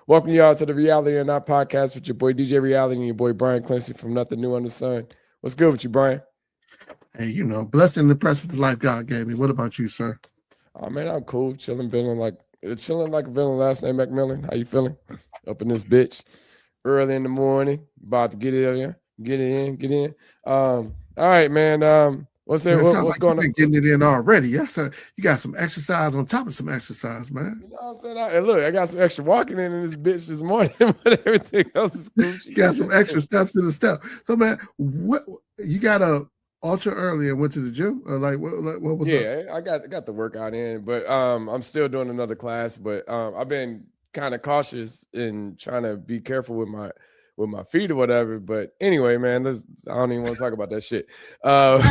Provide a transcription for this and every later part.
Welcome y'all to the Reality or Not podcast with your boy DJ Reality and your boy Brian Clancy from Nothing New Under the Sun. What's good with you, Brian? Hey, blessed and impressed with the life God gave me. What about you, sir? Oh man, I'm cool, chilling like a villain last name Macmillan. How you feeling? Up in this bitch early in the morning, about to get in. All right, man. What's Man, what's like going you've on? been getting it in already. Yes, sir. You got some exercise on top of some exercise, man. You know what I'm saying? Look, I got some extra walking in this bitch this morning, but everything else is cool. You got some extra steps to the step. So, man, what you got ultra early and went to the gym? Or what was up? Yeah, I got the workout in, but I'm still doing another class. But I've been kind of cautious and trying to be careful with my feet or whatever. But anyway, man, I don't even want to talk about that shit. What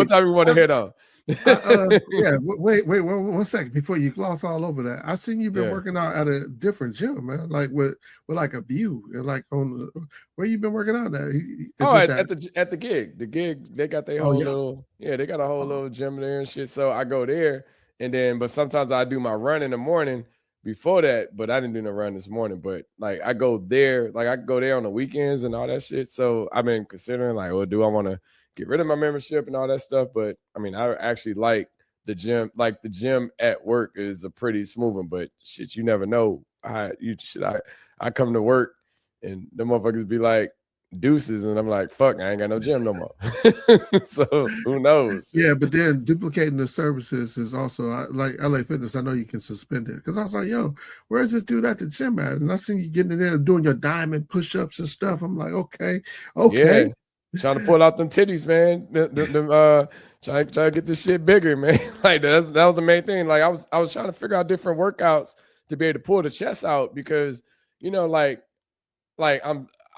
time you want to hit on? Yeah, wait, one second before you gloss all over that. I seen you've been working out at a different gym, man, like with like a view and like where you been working out at? At the gig. The gig, they got their whole they got a whole little gym there and shit. So I go there but sometimes I do my run in the morning before that, but I didn't do no run this morning. But like I go there on the weekends and all that shit. So I've been considering do I want to get rid of my membership and all that stuff? But I mean, I actually like the gym. Like the gym at work is a pretty smooth one, but shit, you never know. I come to work and the motherfuckers be like deuces, and I'm like, fuck, I ain't got no gym no more. So who knows? Yeah, but then duplicating the services is also like LA Fitness. I know you can suspend it because I was like, yo, where's this dude at the gym at? And I seen you getting in there doing your diamond push-ups and stuff. I'm like, okay. Yeah. Trying to pull out them titties, man. Trying to get this shit bigger, man. Like that was the main thing. Like I was trying to figure out different workouts to be able to pull the chest out because like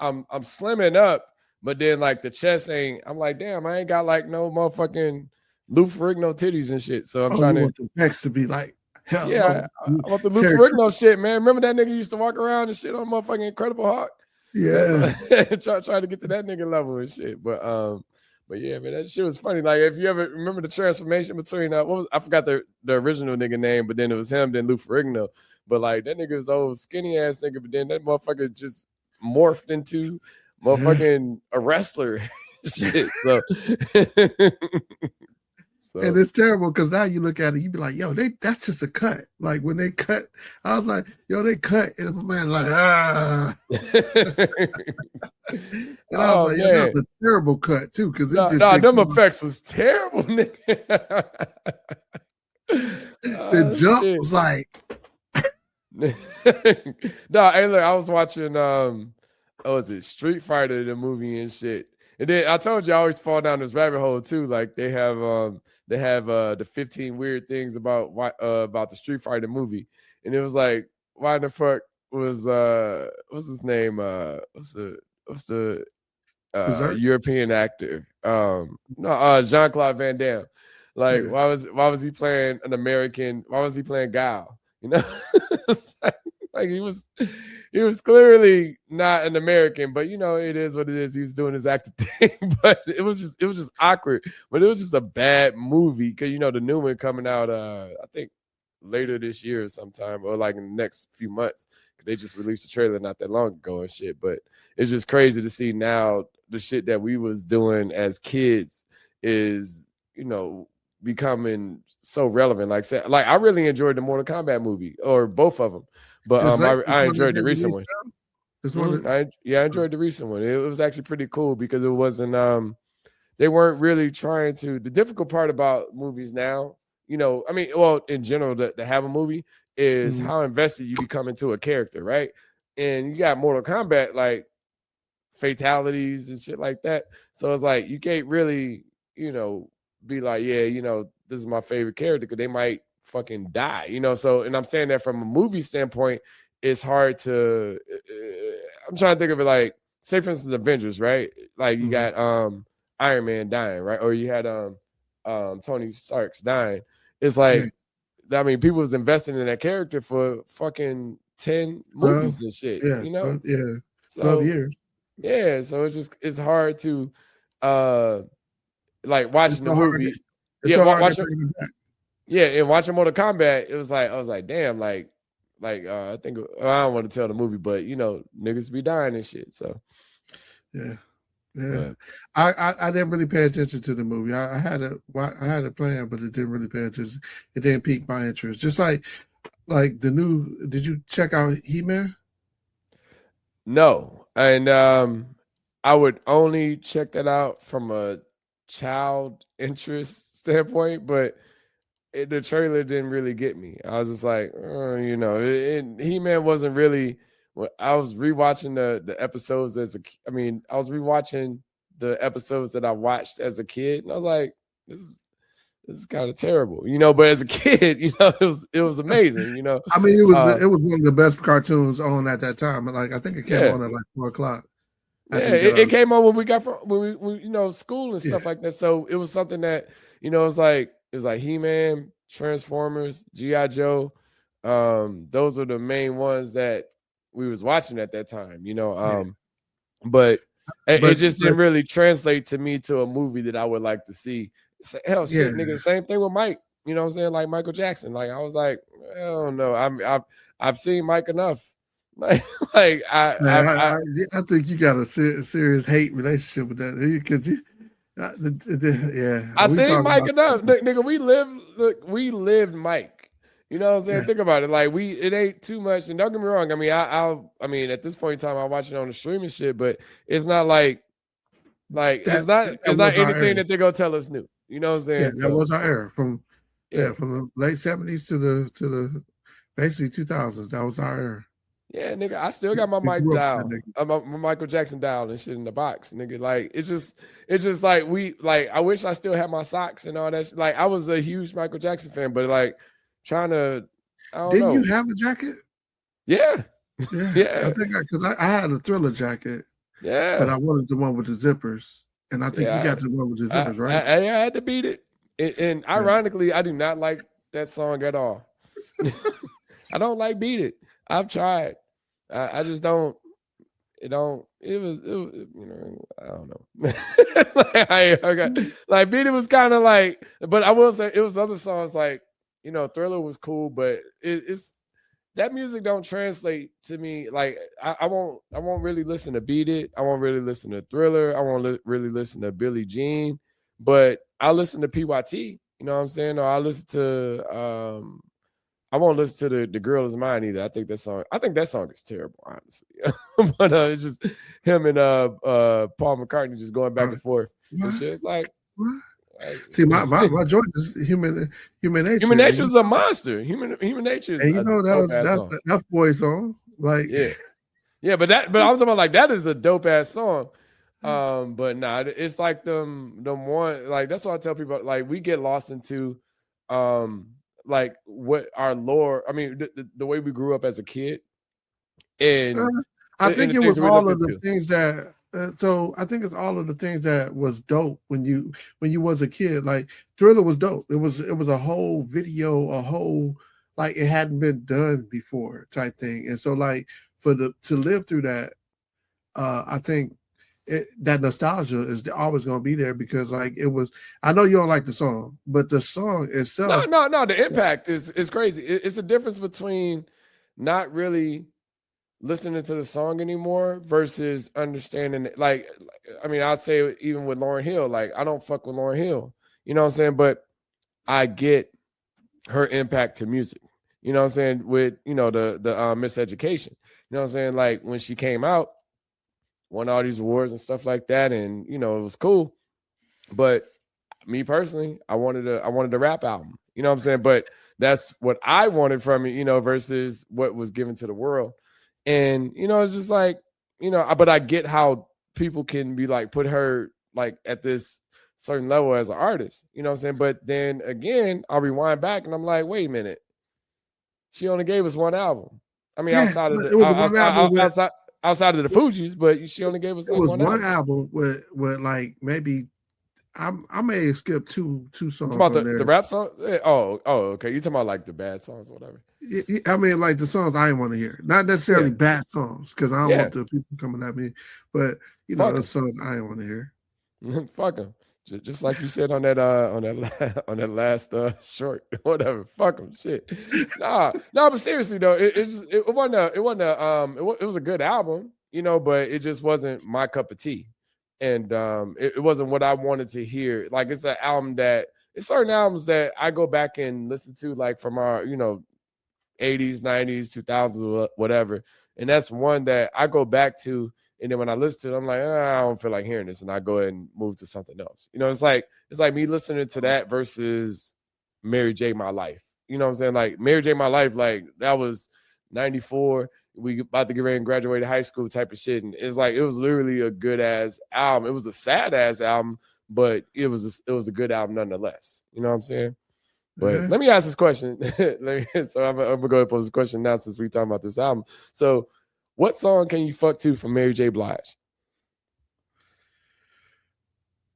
I'm slimming up, but then like the chest ain't. I'm like, damn, I ain't got like no motherfucking Lou Ferrigno titties and shit. So I'm trying to want the pecs to be like. Hell yeah, I want the Lou Ferrigno shit, man. Remember that nigga used to walk around and shit on motherfucking Incredible Hulk? Yeah, try to get to that nigga level and shit. But yeah, man, that shit was funny. Like if you ever remember the transformation between I forgot the original nigga name, but then it was him, then Lou Ferrigno. But like that nigga was old skinny ass nigga, but then that motherfucker just morphed into motherfucking a wrestler. Shit. So. And it's terrible because now you look at it, you be like, yo, that's just a cut. Like when they cut, I was like, yo, they cut. And my man like, ah. And I was like, yo, that was a terrible cut too. Because them effects was terrible, nigga. The jump was like. No, hey, look, I was watching Street Fighter, the movie and shit. And then I told you I always fall down this rabbit hole too. Like they have the 15 weird things about the Street Fighter movie, and it was like, why the fuck was what's his name? What's the European actor? Jean-Claude Van Damme. Like why was he playing an American? Why was he playing Guile? You know, like he was clearly not an American, but it is what it is. He was doing his acting thing, but it was just awkward. But it was just a bad movie because the new one coming out I think later this year or sometime, or like in the next few months. They just released a trailer not that long ago and shit. But it's just crazy to see now the shit that we was doing as kids is becoming so relevant. Like I really enjoyed the Mortal Kombat movie, or both of them. But I enjoyed the recent one. I enjoyed the recent one. It was actually pretty cool because it wasn't they weren't really trying to. The difficult part about movies now, in general, to have a movie is how invested you become into a character, right? And you got Mortal Kombat like fatalities and shit like that. So it's like you can't really, be like, this is my favorite character because they might fucking die, So, and I'm saying that from a movie standpoint, it's hard to. I'm trying to think of it like, say for instance, Avengers, right? Like you got Iron Man dying, right? Or you had Tony Stark's dying. It's like, I mean, people was investing in that character for fucking 10 movies and shit, Yeah, so 12 years. Yeah, so it's hard to like watching the movie. And watching Mortal Kombat, it was like I was like, damn, like like I think I don't want to tell the movie, but niggas be dying and shit. So yeah. I didn't really pay attention to the movie. I had it planned, but it didn't really pay attention. It didn't pique my interest. Just like the new. Did you check out He-Man? No, and I would only check that out from a child interest standpoint, but the trailer didn't really get me. I was just like, He-Man wasn't really. I was rewatching the episodes I was rewatching the episodes that I watched as a kid, and I was like, this is kind of terrible, But as a kid, it was amazing, I mean, it was one of the best cartoons on at that time. Like I think it came on at like 4:00. It came on when we got from when we school and stuff like that. So it was something that it was like He-Man, Transformers, G.I. Joe. Those were the main ones that we was watching at that time, but it just didn't really translate to me to a movie that I would like to see. Hell, shit, nigga, the same thing with Mike. You know what I'm saying? Like Michael Jackson. Like I was like, I don't know. I've seen Mike enough. I think you got a serious hate relationship with that. I seen Mike enough, nigga. We lived Mike. You know what I'm saying? Yeah. Think about it. Like it ain't too much. And don't get me wrong. I mean, at this point in time, I watch it on the streaming shit, but it's not like it's not anything that they're gonna tell us new. You know what I'm saying? Yeah, that was our era from the late 70s to the basically 2000s. That was our era. Yeah, nigga, I still got my Mike dial, my Michael Jackson dial and shit in the box, nigga. Like it's just like I wish I still had my socks and all that. Like I was a huge Michael Jackson fan, but like trying to, I don't know. Didn't you have a jacket? Yeah. I think because I had a Thriller jacket. Yeah, but I wanted the one with the zippers, and I think you got the one with the zippers, right? I had to beat it, and ironically, I do not like that song at all. I don't like Beat It. I've tried. I just don't. It was I don't know. Like Beat It was kind of like, but I will say it was other songs like Thriller was cool, but it's that music don't translate to me. Like I won't really listen to Beat It. I won't really listen to Thriller. I won't really listen to Billie Jean, but I listen to PYT. You know what I'm saying? Or I listen to I won't listen to the Girl Is Mine either. I think that song is terrible, honestly. But it's just him and Paul McCartney just going back and forth. And shit. It's like see, my joint is human nature. Human nature is a monster. Human nature is, and that's boy song. Like yeah, but I'm talking about like that is a dope ass song. But nah, it's like them one, like that's what I tell people. Like we get lost into like what our lore. I mean, the way we grew up as a kid, and I think it was all of the things that. So I think it's all of the things that was dope when you was a kid. Like Thriller was dope. It was a whole video, a whole like it hadn't been done before type thing. And so like to live through that, I think that nostalgia is always going to be there because like it was. I know you don't like the song, but the song itself. No. The impact is crazy. It's a difference between not really listening to the song anymore versus understanding it. Like, I mean, I'll say even with Lauryn Hill, like I don't fuck with Lauryn Hill, you know what I'm saying? But I get her impact to music, you know what I'm saying? With, the Miseducation, you know what I'm saying? Like when she came out, won all these awards and stuff like that. And, it was cool. But me personally, I wanted a rap album, you know what I'm saying? But that's what I wanted from it, versus what was given to the world. And, it's just like, but I get how people can be like, put her like at this certain level as an artist, you know what I'm saying? But then again, I'll rewind back and I'm like, wait a minute. She only gave us one album. I mean, outside of the Fugees, but she only gave us one album with like maybe I may have skipped two songs. About the rap song? Oh, okay. You talking about like the bad songs, or whatever? I mean, like the songs I want to hear, not necessarily bad songs, because I don't want the people coming at me. But the songs I want to hear. Fuck them. Just like you said on that on that last short, whatever. Fuck them, shit. But seriously though, it was a good album, but it just wasn't my cup of tea, and it wasn't what I wanted to hear. Like it's an album that it's certain albums that I go back and listen to, like from our 80s, 90s, 2000s, whatever, and that's one that I go back to. And then when I listen to it, I'm like, I don't feel like hearing this, and I go ahead and move to something else. It's like me listening to that versus Mary J. My Life. You know what I'm saying? Like Mary J. My Life, like that was 94. We about to get ready and graduate high school type of shit. And it's like it was literally a good ass album. It was a sad ass album, but it was a good album nonetheless. You know what I'm saying? But let me ask this question. So I'm gonna go ahead and pose this question now since we talking about this album. So what song can you fuck to from Mary J. Blige?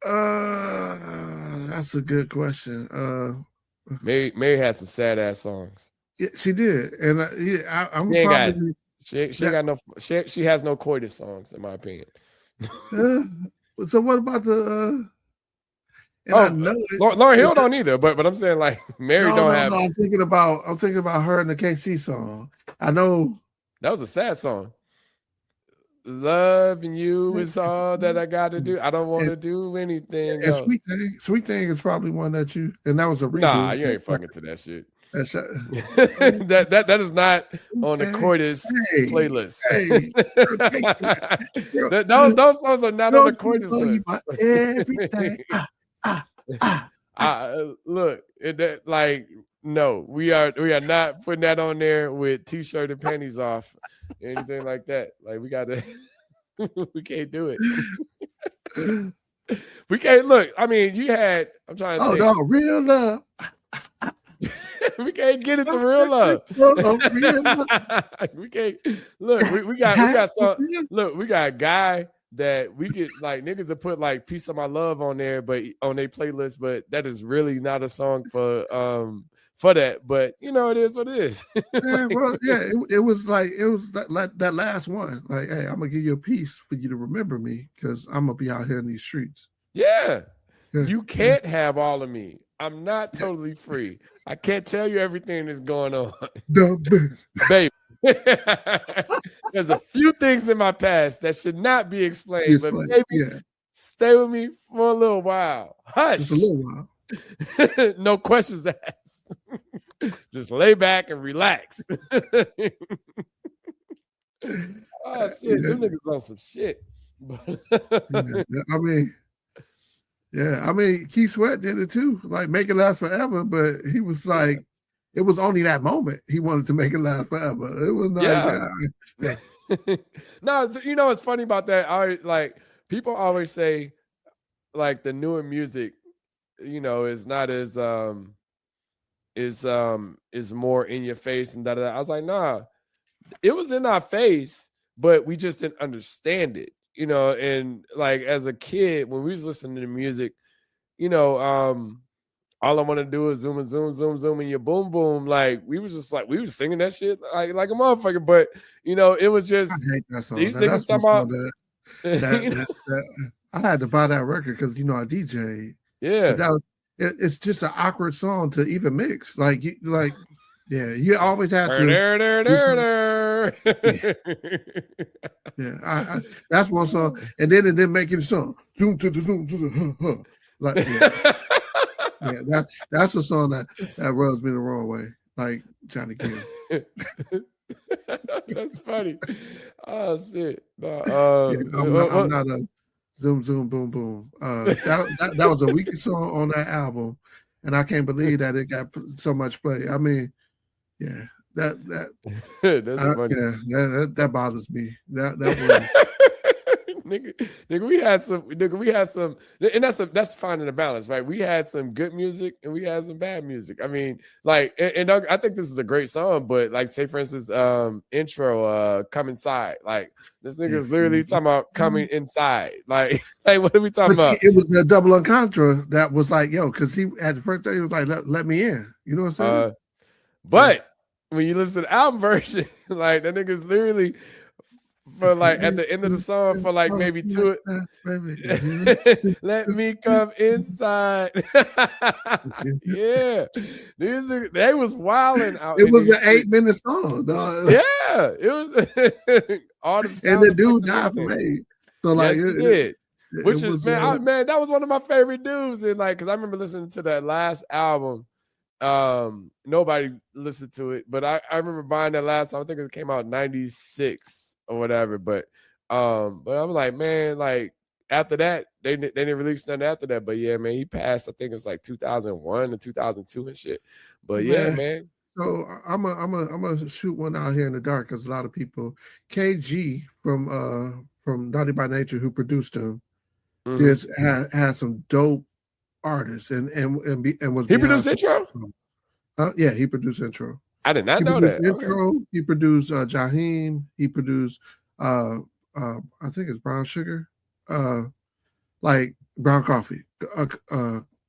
That's a good question. Mary has some sad ass songs. Yeah, she did, and I'm she probably she has no coitus songs in my opinion. So what about the? I know Lauryn Hill don't either, but I'm saying like Mary don't have. No, I'm thinking about her and the KC song. I know. That was a sad song. Loving you is all that I got to do. I don't want to do anything else. Sweet Thing is probably one that and that was a redo. Nah, you ain't fucking to that shit. that is not on the coitus playlist. Those songs are not on the coitus list. Everything. Look, no, we are not putting that on there with t-shirt and panties off, anything like that. Like we gotta, we can't do it. We can't look. I mean, I'm trying to. Oh no, real love. We can't get into real love. We can't look. We got some. Look, we got a guy that we could like niggas to put like "Piece of My Love" on there, but on their playlist. But that is really not a song for that. But it is what it is. It was that last one. Like, hey, I'm gonna give you a piece for you to remember me because I'm gonna be out here in these streets. Yeah. You can't have all of me. I'm not totally free. I can't tell you everything that's going on. Baby. There's a few things in my past that should not be explained, but maybe stay with me for a little while. Hush. Just a little while. No questions asked. Just lay back and relax. Oh shit, them niggas on some shit. I mean, Keith Sweat did it too. Like, make it last forever, but he was like, it was only that moment he wanted to make it last forever. It was not. No, what's funny about that? People always say, like, the newer music, is not as is more in your face and da. I was like, nah, it was in our face, but we just didn't understand it. And like as a kid, when we was listening to music, all I want to do is zoom and zoom, zoom, zoom, and your boom, boom. Like we were singing that shit like a motherfucker. But it was just these niggas talking about. I had to buy that record because I DJ. Yeah, it's just an awkward song to even mix. You always have to. Yeah, that's one song, and then it didn't make it song. Zoom to the zoom. That's a song that rubs me the wrong way, like Johnny Gill. That's funny. Oh shit! No, I'm not a zoom zoom boom boom. That was a weakest song on that album, and I can't believe that it got so much play. I mean. Yeah, that's funny. That bothers me. That nigga, we had some, and that's finding the balance, right? We had some good music and we had some bad music. I mean, like, and I think this is a great song, but like, say for instance, intro, "Come Inside," like this nigga is literally talking about coming inside. Like what are we talking about? It was a double entendre that was like, yo, because he at the first day he was like, let me in. You know what I'm saying? But when you listen to the album version, like that nigga's literally for like at the end of the song for like maybe two. Let me come inside. Yeah, they was wilding out. It was an 8-minute song, dog. Yeah, it was all the and the dude died from AIDS. So like, yes, he did. Which is man, that was one of my favorite dudes. And like, because I remember listening to that last album. Nobody listened to it, but I remember buying that last song. I think it came out in 96 or whatever. But I'm like, man, like after that, they didn't release nothing after that. But yeah, man, he passed. I think it was like 2001 and 2002 and shit. But yeah, man. So I'm gonna shoot one out here in the dark because a lot of people, KG from Naughty by Nature, who produced them, just had some dope artists and was he produced intro. Yeah, he produced intro. I did not know that. Intro. Okay. He produced Jaheim. He produced I think it's Brown Sugar, like Brown Coffee.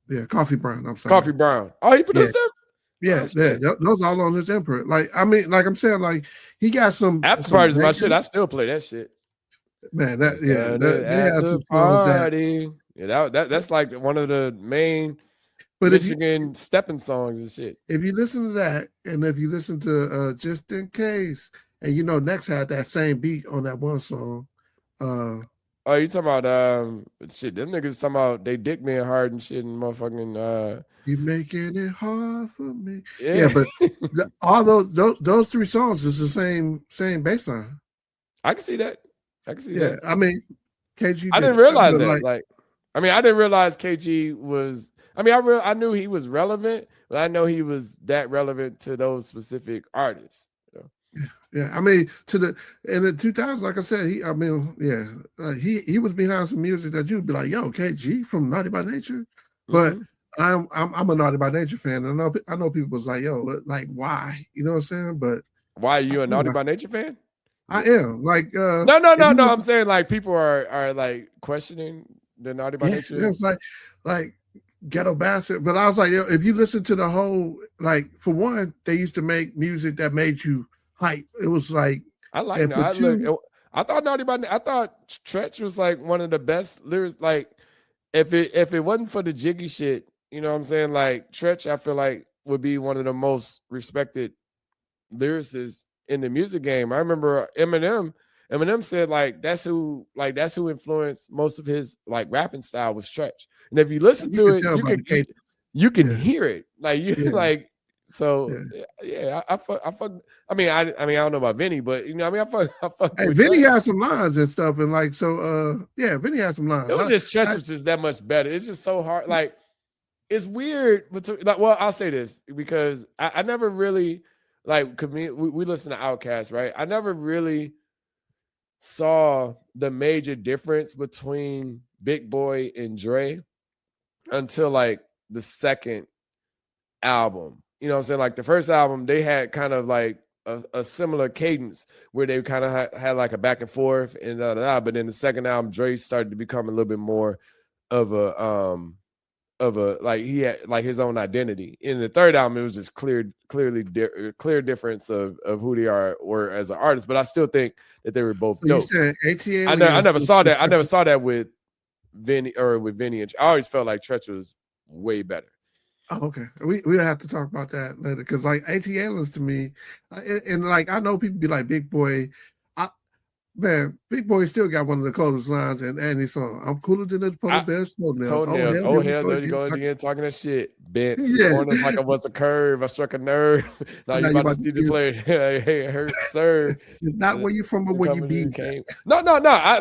Yeah, Coffee Brown. I'm sorry, Coffee Brown. Oh, he produced them. Yeah, those all on his input. Like, I mean, like I'm saying, like he got some after parties. My shit, I still play that shit. Man, after party. Yeah, that's like one of the main Michigan stepping songs and shit. If you listen to that, and if you listen to Just in Case, and you know Next had that same beat on that one song. Oh, you talking about shit? Them niggas talking about they dick me hard and shit and motherfucking. You making it hard for me. Yeah, but all those three songs is the same bass line. I can see that. Yeah, I mean, KG. I didn't realize that. Like, I mean, I didn't realize KG was. I mean, I knew he was relevant, but I know he was that relevant to those specific artists. You know? Yeah. I mean, in the 2000s, like I said, he was behind some music that you'd be like, yo, KG from Naughty by Nature. But I'm a Naughty by Nature fan, and I know people was like, yo, like why? You know what I'm saying? But why are you a Naughty by Nature fan? I am. Like no. I'm saying like people are like questioning the Naughty by Nature. It was like Ghetto Bastard. But I was like, yo, if you listen to the whole, like, for one, they used to make music that made you hype. It was like I like that. I thought Naughty by I thought Tretch was like one of the best lyrics. Like if it wasn't for the jiggy shit, you know what I'm saying? Like Tretch, I feel like would be one of the most respected lyricists in the music game. I remember Eminem said like that's who influenced most of his like rapping style was Tretch. And if you listen to it, you can hear it. Like you like so I fuck. I mean I don't know about Vinny, but you know I mean I fuck. Hey, Vinny had some lines and stuff, and like so Vinny had some lines. It was just Tretch was just that much better. It's just so hard. Like it's weird, but like I'll say this because I never really like we listen to Outkast, right? I never really saw the major difference between Big Boy and Dre until like the second album. You know what I'm saying? Like the first album, they had kind of like a similar cadence where they kind of had like a back and forth and but then the second album, Dre started to become a little bit more of a like he had like his own identity. In the third album, it was just clear difference of who they were as an artist. But I still think that they were both dope. I never saw that. I never saw that with Vinny and I always felt like Tretch was way better. Oh, okay. We'll have to talk about that later because like ATLians to me, and like I know people be like Big Boy. Man, Big Boy still got one of the coldest lines in any song. I'm cooler than the polar bear's toenails. Oh, hell, there you go again, talking that shit. Bent corners like I was a curve. I struck a nerve. Now you about to see the play. Hey, it hurts, sir. It's not where you from, but where you be. No.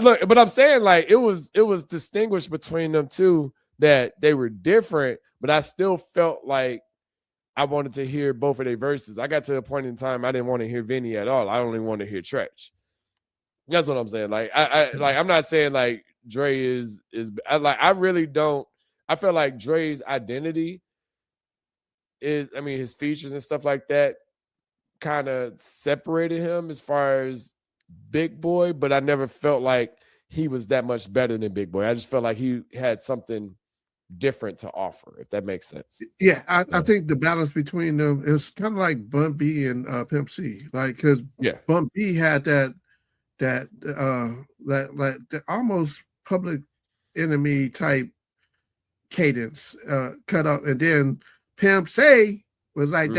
Look, but I'm saying like it was distinguished between them two that they were different, but I still felt like I wanted to hear both of their verses. I got to a point in time I didn't want to hear Vinny at all. I only wanted to hear Tretch. That's what I'm saying. Like I'm not saying like Dre is I really don't. I feel like Dre's identity is, I mean, his features and stuff like that kind of separated him as far as Big Boy, but I never felt like he was that much better than Big Boy. I just felt like he had something different to offer, if that makes sense. Yeah, I think the balance between them is kind of like Bun B and Pimp C. Like, because Bun B had that that almost Public Enemy type cadence cut up, and then Pimp C was like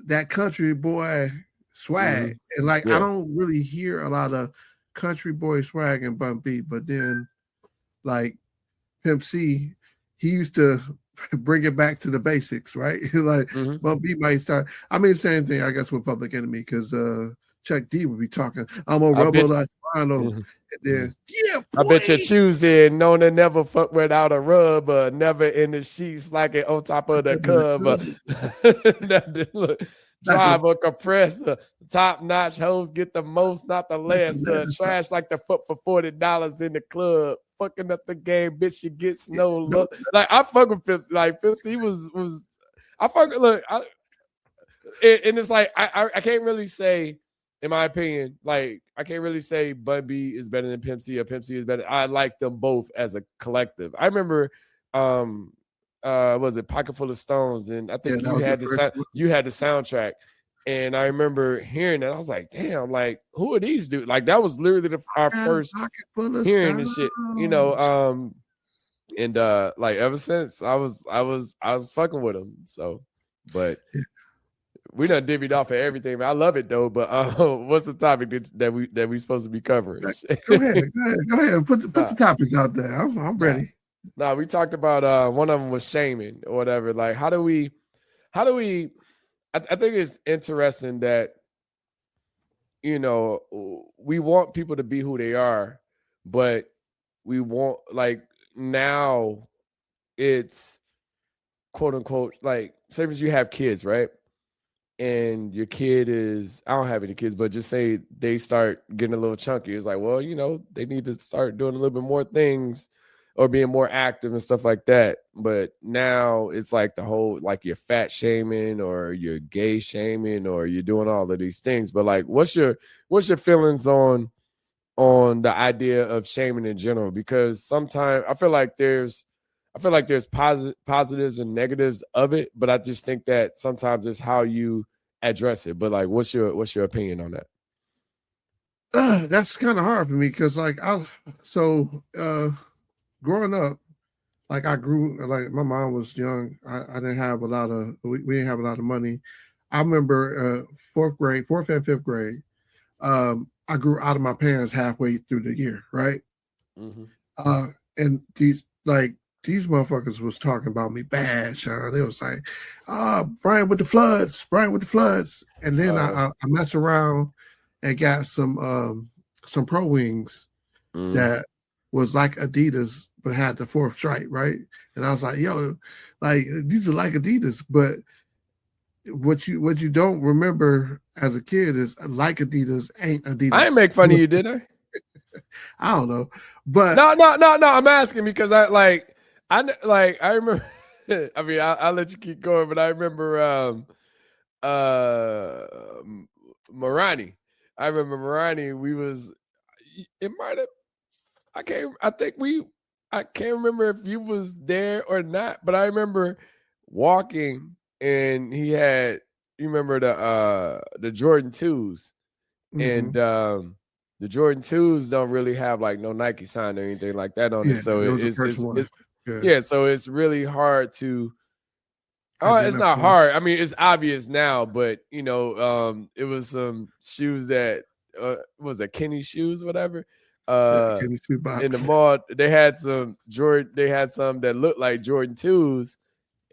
that country boy swag, and like I don't really hear a lot of country boy swag in Bun B, but then like Pimp C, he used to bring it back to the basics, right? Like Bun B might start. I mean, same thing, I guess, with Public Enemy, because Chuck D would be talking, I'm a rebel that's final. And then, I bet you choosing known to never fuck without a rub, never in the sheets like it on top of the cover. Drive a compressor, top notch hoes get the most, not the less. Trash like the foot for $40 in the club. Fucking up the game, bitch. You get no look. Like I fuck with Pimp C. Like Pimp C was I fuck look. And it's like I can't really say, in my opinion, like I can't really say Bun B is better than Pimp C or Pimp C is better. I like them both as a collective. I remember was it Pocket Full of Stones, and I think you had the soundtrack, and I remember hearing that. I was like, damn, like who are these dudes? Like that was literally our first hearing and shit, you know. And like ever since I was fucking with them. So, but we done divvied off of everything. Man. I love it though. But what's the topic that we supposed to be covering? Go ahead. Put the topics out there. I'm ready. No, we talked about one of them was shaming or whatever. Like, how do we? I think it's interesting that, you know, we want people to be who they are, but we want, like, now it's quote unquote, like, say if you have kids, right? And your kid is, I don't have any kids, but just say they start getting a little chunky. It's like, well, you know, they need to start doing a little bit more things or being more active and stuff like that. But now it's like the whole, like you're fat shaming or you're gay shaming or you're doing all of these things. But like, what's your feelings on the idea of shaming in general? Because sometimes I feel like there's positives and negatives of it, but I just think that sometimes it's how you address it. But like, what's your opinion on that? That's kind of hard for me because like growing up, like I grew, like my mom was young. I didn't have a lot of, we didn't have a lot of money. I remember fourth and fifth grade. I grew out of my pants halfway through the year, right? And these motherfuckers was talking about me bad, Sean. They was like, Brian with the floods. And then I messed around and got some Pro Wings that was like Adidas, but had the fourth stripe, right? And I was like, yo, like these are like Adidas, but what you don't remember as a kid is like Adidas ain't Adidas. I didn't make fun of you, did I? I don't know, but no. I'm asking because I remember. I mean, I'll let you keep going, but I remember Marani. I remember Marani. We was. It might have. I can't remember if you was there or not, but I remember walking and he had. You remember the Jordan 2s, and the Jordan 2s don't really have like no Nike sign or anything like that on it. So so it's really hard to. It's not hard. I mean, it's obvious now, but you know, it was some shoes that was a Kenny shoes, whatever. In the mall, they had some that looked like Jordan 2s,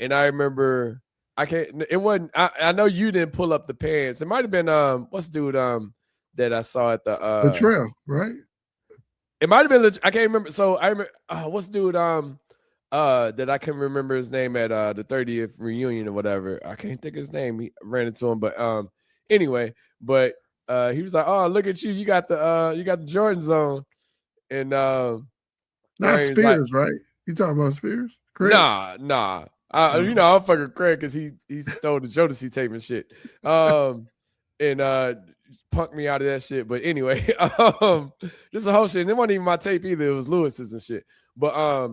and I remember I know you didn't pull up the pants. It might have been what's the dude that I saw at the trail, right? It might have been I can't remember. So I remember what's the dude that I can remember his name at the 30th reunion or whatever. I can't think of his name. He ran into him, but anyway, but he was like, "Oh, look at you! You got the Jordans on," and not Spears, like, right? You talking about Spears? Craig? Nah. You know, I'm fucking Craig because he stole the Jodeci tape and shit, and punked me out of that shit. But anyway, this is a whole shit. And it wasn't even my tape either. It was Lewis's and shit. But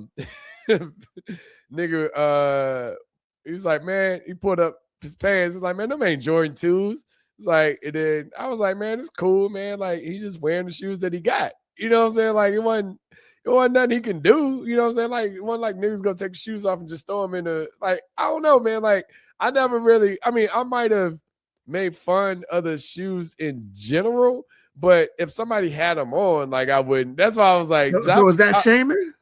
nigga, he was like, man, he pulled up his pants. He's like, man, them ain't Jordan 2s. It's like, and then I was like, man, it's cool, man. Like, he's just wearing the shoes that he got. You know what I'm saying? Like, it wasn't nothing he can do. You know what I'm saying? Like, it wasn't like niggas gonna take shoes off and just throw them in the, like, I don't know, man. Like, I never really, I mean, I might have made fun of the shoes in general, but if somebody had them on, like, I wouldn't. That's why I was like, so is that shaming?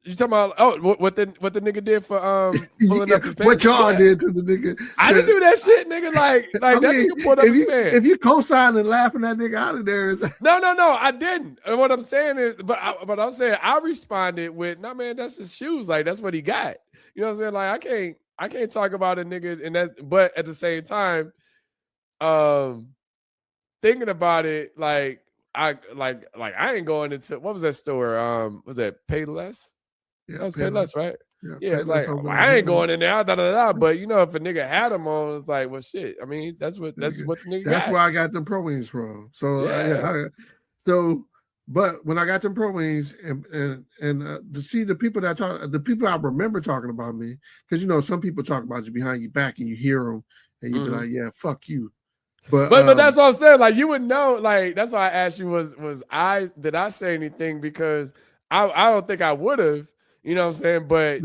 You talking about what the nigga did for pulling up his pants? What y'all did to the nigga? I didn't do that shit, nigga. Like that nigga pulled up his pants. If you co-sign and laughing that nigga out of there, no, I didn't. And what I'm saying is, but I'm saying I responded with, no, man, that's his shoes. Like that's what he got. You know what I'm saying? Like I can't talk about a nigga, and that's, but at the same time, thinking about it, like I ain't going into, what was that store? Was that Payless? Yeah, that was Payless, right? Yeah, it's like, I ain't going in there, but you know, if a nigga had them on, it's like, well, shit. I mean, that's what the nigga got. That's where I got them pro wings from. So, but when I got them pro wings and to see the people I remember talking about me, because you know some people talk about you behind your back and you hear them and you be like, yeah, fuck you. But that's what I'm saying. Like you would know. Like that's why I asked you, did I say anything? Because I don't think I would have. You know what I'm saying? But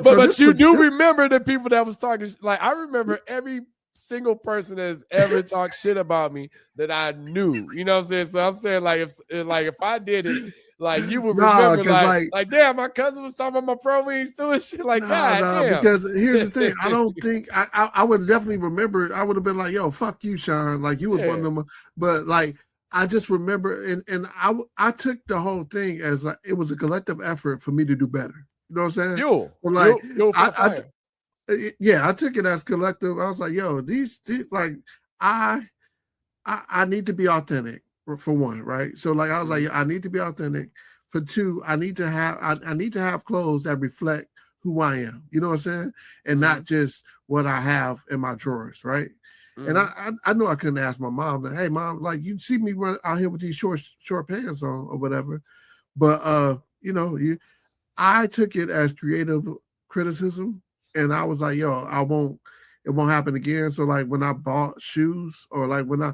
but you do remember the people that was talking. Like I remember every single person that's ever talked shit about me that I knew. You know what I'm saying? So I'm saying like if I did it, like you would remember like damn, my cousin was talking about my pro wings too and shit like that. Damn. Because here's the thing, I don't think I would definitely remember. I would have been like, yo, fuck you, Sean. Like you was one of them, but like. I just remember, and I took the whole thing as like it was a collective effort for me to do better. You know what I'm saying? I took it as collective. I was like, yo, these like I need to be authentic for one, right? So like I was like, I need to be authentic. For two, I need to have clothes that reflect who I am. You know what I'm saying? And not just what I have in my drawers, right? And I know I couldn't ask my mom that, hey mom, like you see me run out here with these short pants on or whatever. But you know, I took it as creative criticism and I was like, yo, it won't happen again. So like when I bought shoes or like when I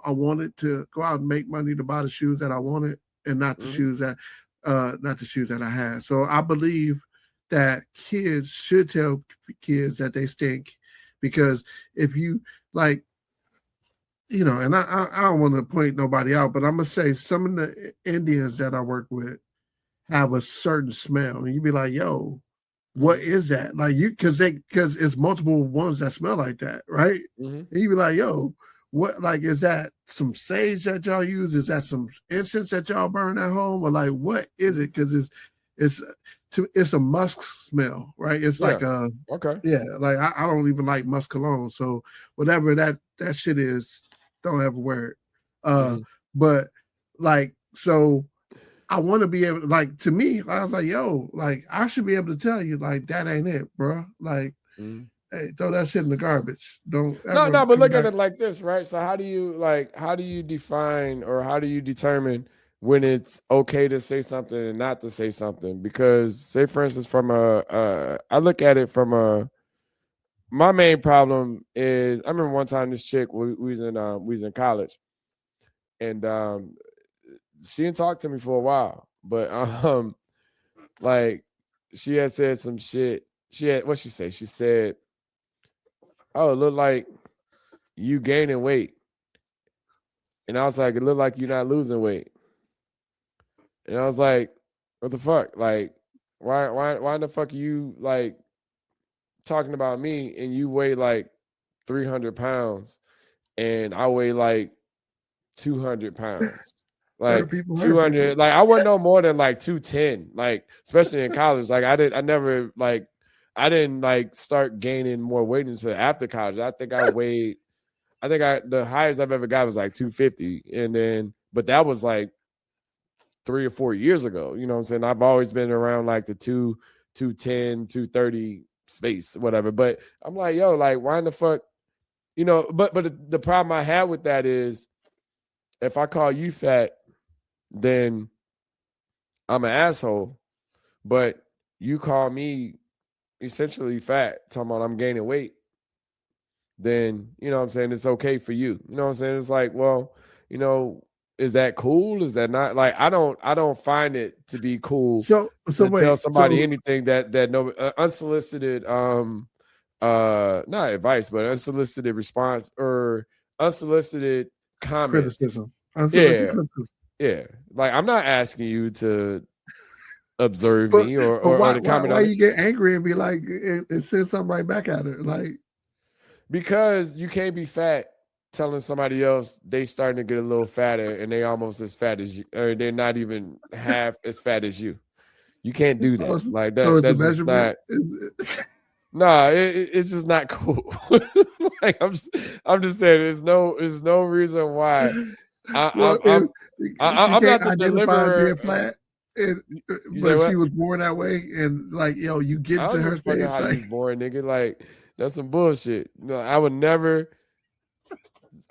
wanted to go out and make money to buy the shoes that I wanted and not the shoes that I had. So I believe that kids should tell kids that they stink, because if you like, you know, and I don't want to point nobody out, but I'm gonna say some of the Indians that I work with have a certain smell, and you be like, yo, what is that? Like because it's multiple ones that smell like that, right? And you be like, yo, what, like, is that some sage that y'all use? Is that some incense that y'all burn at home? Or like, what is it? Because it's a musk smell, right? It's like like I don't even like musk cologne, so whatever that shit is, don't ever wear it. But like, so I want to be able to, like, to me, I was like, yo, like I should be able to tell you, like, that ain't it, bro. Like, hey, throw that shit in the garbage. Don't ever no, but look at it like this, right? So how do you define or how do you determine when it's okay to say something and not to say something? Because say for instance, I look at it from my main problem is, I remember one time this chick, we was in college, and she didn't talk to me for a while, but like she had said some shit. What she say? She said, "Oh, it looked like you gaining weight," and I was like, "It looked like you're not losing weight." And I was like, what the fuck? Like, why the fuck are you like talking about me and you weigh like 300 pounds and I weigh like 200 pounds? Like 200, like I wasn't no more than like 210, like especially in college. Like I didn't like start gaining more weight until after college. I think the highest I've ever got was like 250. And then, but that was like 3 or 4 years ago. You know what I'm saying? I've always been around like the 210, 230 space, whatever. But I'm like, yo, like, why in the fuck? You know, but the problem I have with that is if I call you fat, then I'm an asshole. But you call me essentially fat, talking about I'm gaining weight, then, you know what I'm saying, it's okay for you. You know what I'm saying? It's like, well, you know, is that cool? Is that not? Like, I don't find it to be cool to tell wait, somebody anything that no unsolicited not advice, but unsolicited response or unsolicited comments. criticism. Unsolicited Yeah. criticism. Yeah. Like, I'm not asking you to observe But, me or why, to comment why on it. you get angry and be like, and send something right back at her? Like, because you can't be fat telling somebody else they starting to get a little fatter and they almost as fat as you, or they're not even half as fat as you. You can't do that. Like that. So it's That's a just not. measurement. Nah, it's just not cool. Like I'm just saying, there's no reason why. Well, I'm not the identify deliverer. being flat, but she was born that way, and like, yo, you get into her space. How Like, you was born, nigga. Like, that's some bullshit. No, I would never,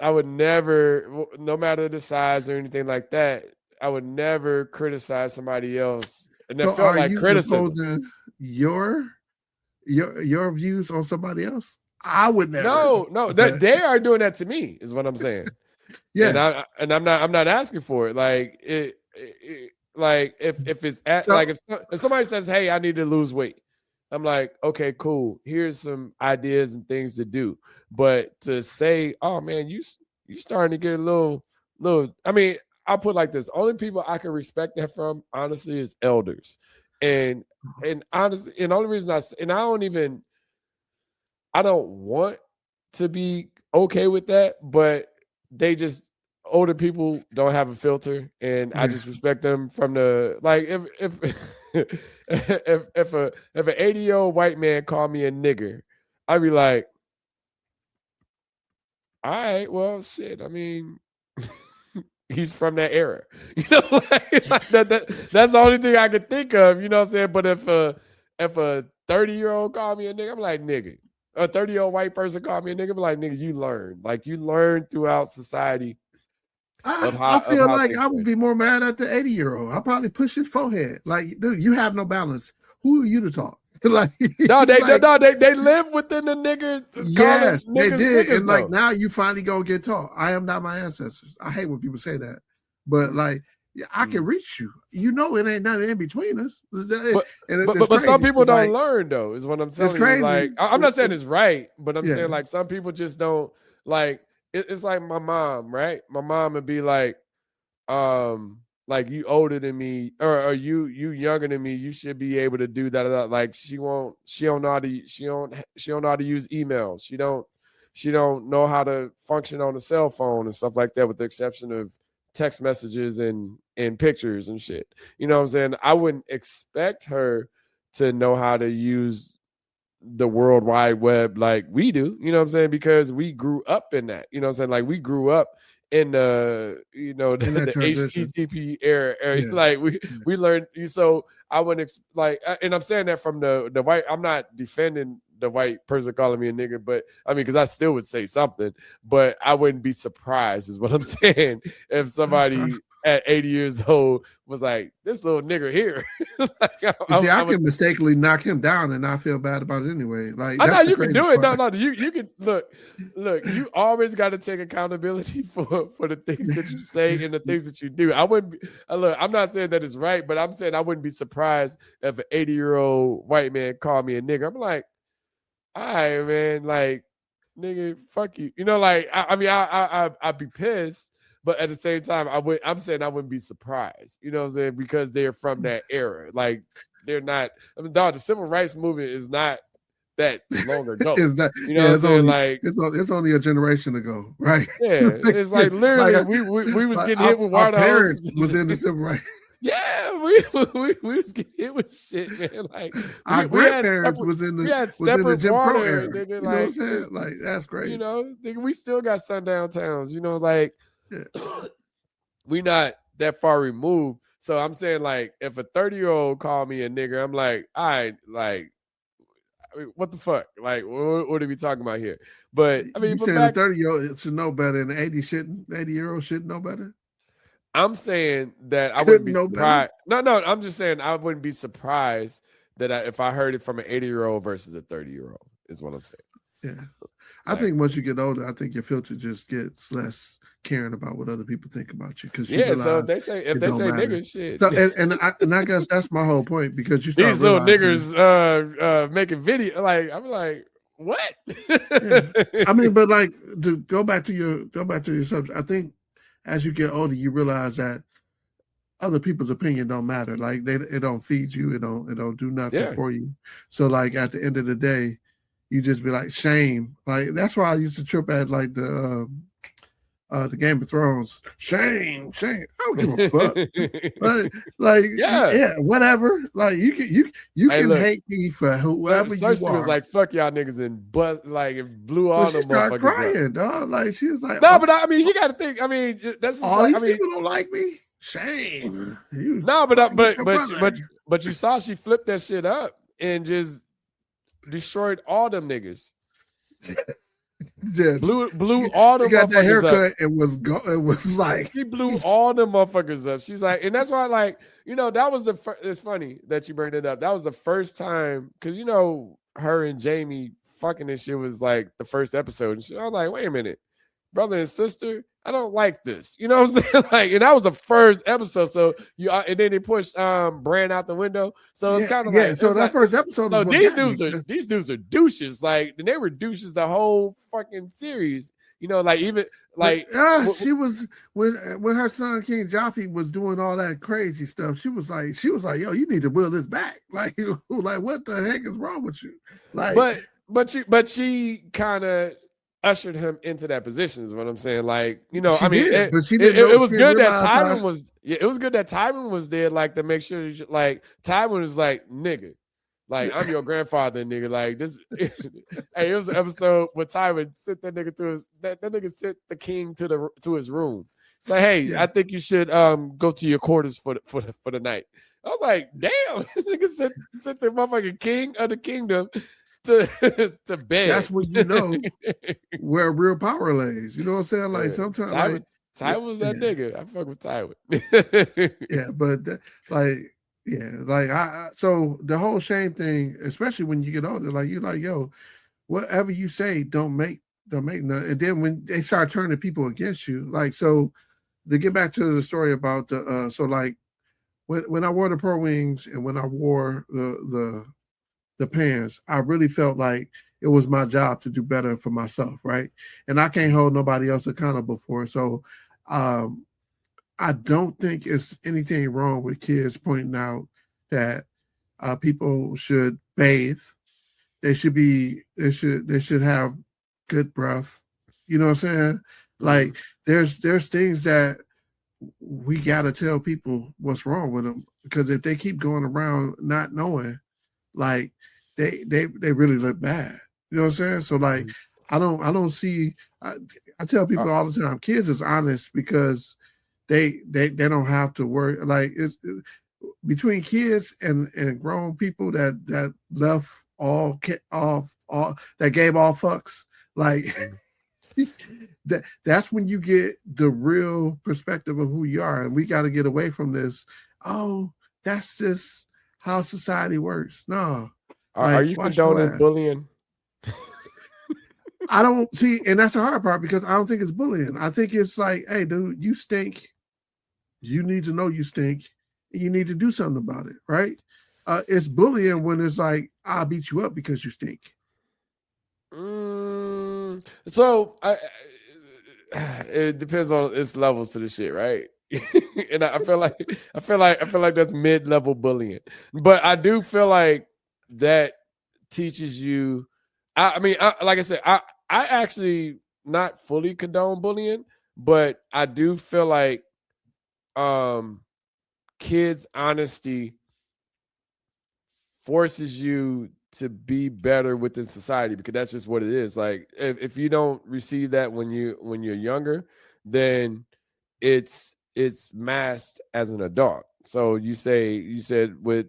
no matter the size or anything like that, I would never criticize somebody else. And that so felt are like you criticism. imposing your views on somebody else? I would never. No, that they are doing that to me is what I'm saying. Yeah, and I'm not asking for it. Like like if it's at, like if somebody says, "Hey, I need to lose weight," I'm like, okay, cool. Here's some ideas and things to do. But to say, "Oh man, you starting to get a little," I mean, I'll put it like this: only people I can respect that from, honestly, is elders. And honestly, and the only reason I don't want to be okay with that, but they just, older people don't have a filter, and I just respect them from the, like, if an 80-year-old white man called me a nigger, I'd be like, all right, well, shit. I mean, he's from that era, you know. Like that's the only thing I could think of, you know what I'm saying? But if a 30-year-old called me a nigga, I'm like, nigga. A 30-year-old white person called me a nigga, I'm like, nigga, you learn throughout society. I feel like I would be more mad at the 80-year-old. I'll probably push his forehead. Like, dude, you have no balance. Who are you to talk? Like, no, they live within the niggas. Yes, they did. Niggas, and like, now you finally gonna get taught. I am not my ancestors. I hate when people say that. But like, I can reach you. You know, it ain't nothing in between us. But some people don't learn, though, is what I'm telling you. Like, I'm not saying it's right, but I'm saying, like, some people just don't, like, it's like my mom, right? My mom would be like, you older than me, or you younger than me, you should be able to do that. Like, she don't know how to use email. She don't know how to function on a cell phone and stuff like that, with the exception of text messages and pictures and shit. You know what I'm saying? I wouldn't expect her to know how to use the World Wide Web like we do, you know what I'm saying? Because we grew up in that, you know what I'm saying? Like, we grew up in the, you know, the HTTP era. Yeah. Like, we learned. So I wouldn't and I'm saying that from the white. I'm not defending the white person calling me a nigga, but I mean, because I still would say something, but I wouldn't be surprised, is what I'm saying, if somebody at 80 years old was like, this little nigger here. Like, I can mistakenly knock him down and not feel bad about it anyway. Like, I know you can do it. No, you can look. You always got to take accountability for the things that you say and the things that you do. I wouldn't be, look. I'm not saying that it's right, but I'm saying I wouldn't be surprised if an 80-year-old white man called me a nigger. I'm like, all right, man, like, nigga, fuck you. You know, like, I mean, I'd be pissed. But at the same time, I'm saying I wouldn't be surprised, you know what I'm saying? Because they're from that era. Like, they're not, I mean, dog, the civil rights movement is not that long ago. You know what I'm saying? Like, it's only a generation ago, right? Yeah. It's like, literally, we was getting hit with water hoses. Was in the civil rights. Yeah, we was getting hit with shit, man. Like, our grandparents was in the Jim Crow era. Nigga, you know what I'm saying? Like, that's crazy. You know, nigga, we still got sundown towns, you know, like, we not that far removed. So I'm saying, like, if a 30-year-old called me a nigger, I'm like, all right, like, I mean, what the fuck? Like, what are we talking about here? But I mean, you saying a 30-year-old should know better, and 80-year-old shouldn't know better? I'm saying that I wouldn't be surprised. No, I'm just saying I wouldn't be surprised that if I heard it from an 80-year-old versus a 30-year-old is what I'm saying. Yeah. I think once you get older, I think your filter just gets less caring about what other people think about you, because so if they say niggas, shit. So and I guess that's my whole point, because you start these little niggers making video, like I'm like, what? Yeah. I mean, but like, to go back to your subject, I think as you get older, you realize that other people's opinion don't matter. Like it don't feed you, it don't do nothing for you. So like at the end of the day, you just be like, shame. Like that's why I used to trip at like the Game of Thrones. Shame. I don't give a fuck. Whatever. Like you can hate me for whoever you are. Cersei was like, fuck y'all niggas, and it blew all them motherfuckers. She started crying, dog. Like she was like, no, but I mean, you got to think. I mean, that's all these people don't like me. Shame. But you saw she flipped that shit up and just destroyed all them niggas. Just blew all them. She got that haircut. Up. It was like she blew all them motherfuckers up. She's like, and that's why, like, that was it's funny that you bring it up. That was the first time, because her and Jamie fucking this shit was like the first episode, and I was like, wait a minute, brother and sister, I don't like this. You know what I'm saying? Like, and that was the first episode. So and then they pushed Bran out the window. So it's kind of like, so that first episode. So these dudes are douches. Like, and they were douches the whole fucking series. Like even like she was when her son King Joffrey was doing all that crazy stuff. She was like, yo, you need to will this back. Like what the heck is wrong with you? Like, but she kind of ushered him into that position, is what I'm saying. Like, it was good that Tywin was. Yeah, it was good that Tywin was there, like, to make sure, like, Tywin was like, nigga, like, I'm your grandfather, nigga. Like, this. Hey, it was an episode where Tywin sent that nigga that nigga sent the king to his room. It's like, hey, I think you should go to your quarters for the night. I was like, damn, this nigga sent the motherfucking king of the kingdom to bed. That's when you know where real power lays. You know what I'm saying? Like, sometimes Tywin was that nigga. I fuck with Tywin. So the whole shame thing, especially when you get older, like, you're like, yo, whatever you say, don't make none. And then when they start turning people against you, like, so to get back to the story about so like when I wore the Pro Wings and when I wore the pants, I really felt like it was my job to do better for myself, right? And I can't hold nobody else accountable for it. So I don't think it's anything wrong with kids pointing out that people should bathe. They should have good breath. You know what I'm saying? Like, there's things that we gotta tell people what's wrong with them, because if they keep going around not knowing, like, they really look bad. You know what I'm saying? So like, I don't see. I tell people all the time, kids is honest because they don't have to worry. Like, it's between kids and grown people that left all that gave all fucks. Like, that's when you get the real perspective of who you are, and we got to get away from this. Oh, that's just how society works. No. Are you condoning bullying? I don't see, and that's the hard part, because I don't think it's bullying. I think it's like, hey, dude, you stink. You need to know you stink, and you need to do something about it, right? It's bullying when it's like, I'll beat you up because you stink. So it depends on its levels to the shit, right? And I feel like that's mid-level bullying, but I do feel like that teaches you. I mean, like I said, I actually not fully condone bullying, but I do feel like kids' honesty forces you to be better within society, because that's just what it is. Like, if you don't receive that when you're younger, then it's masked as an adult. So you said with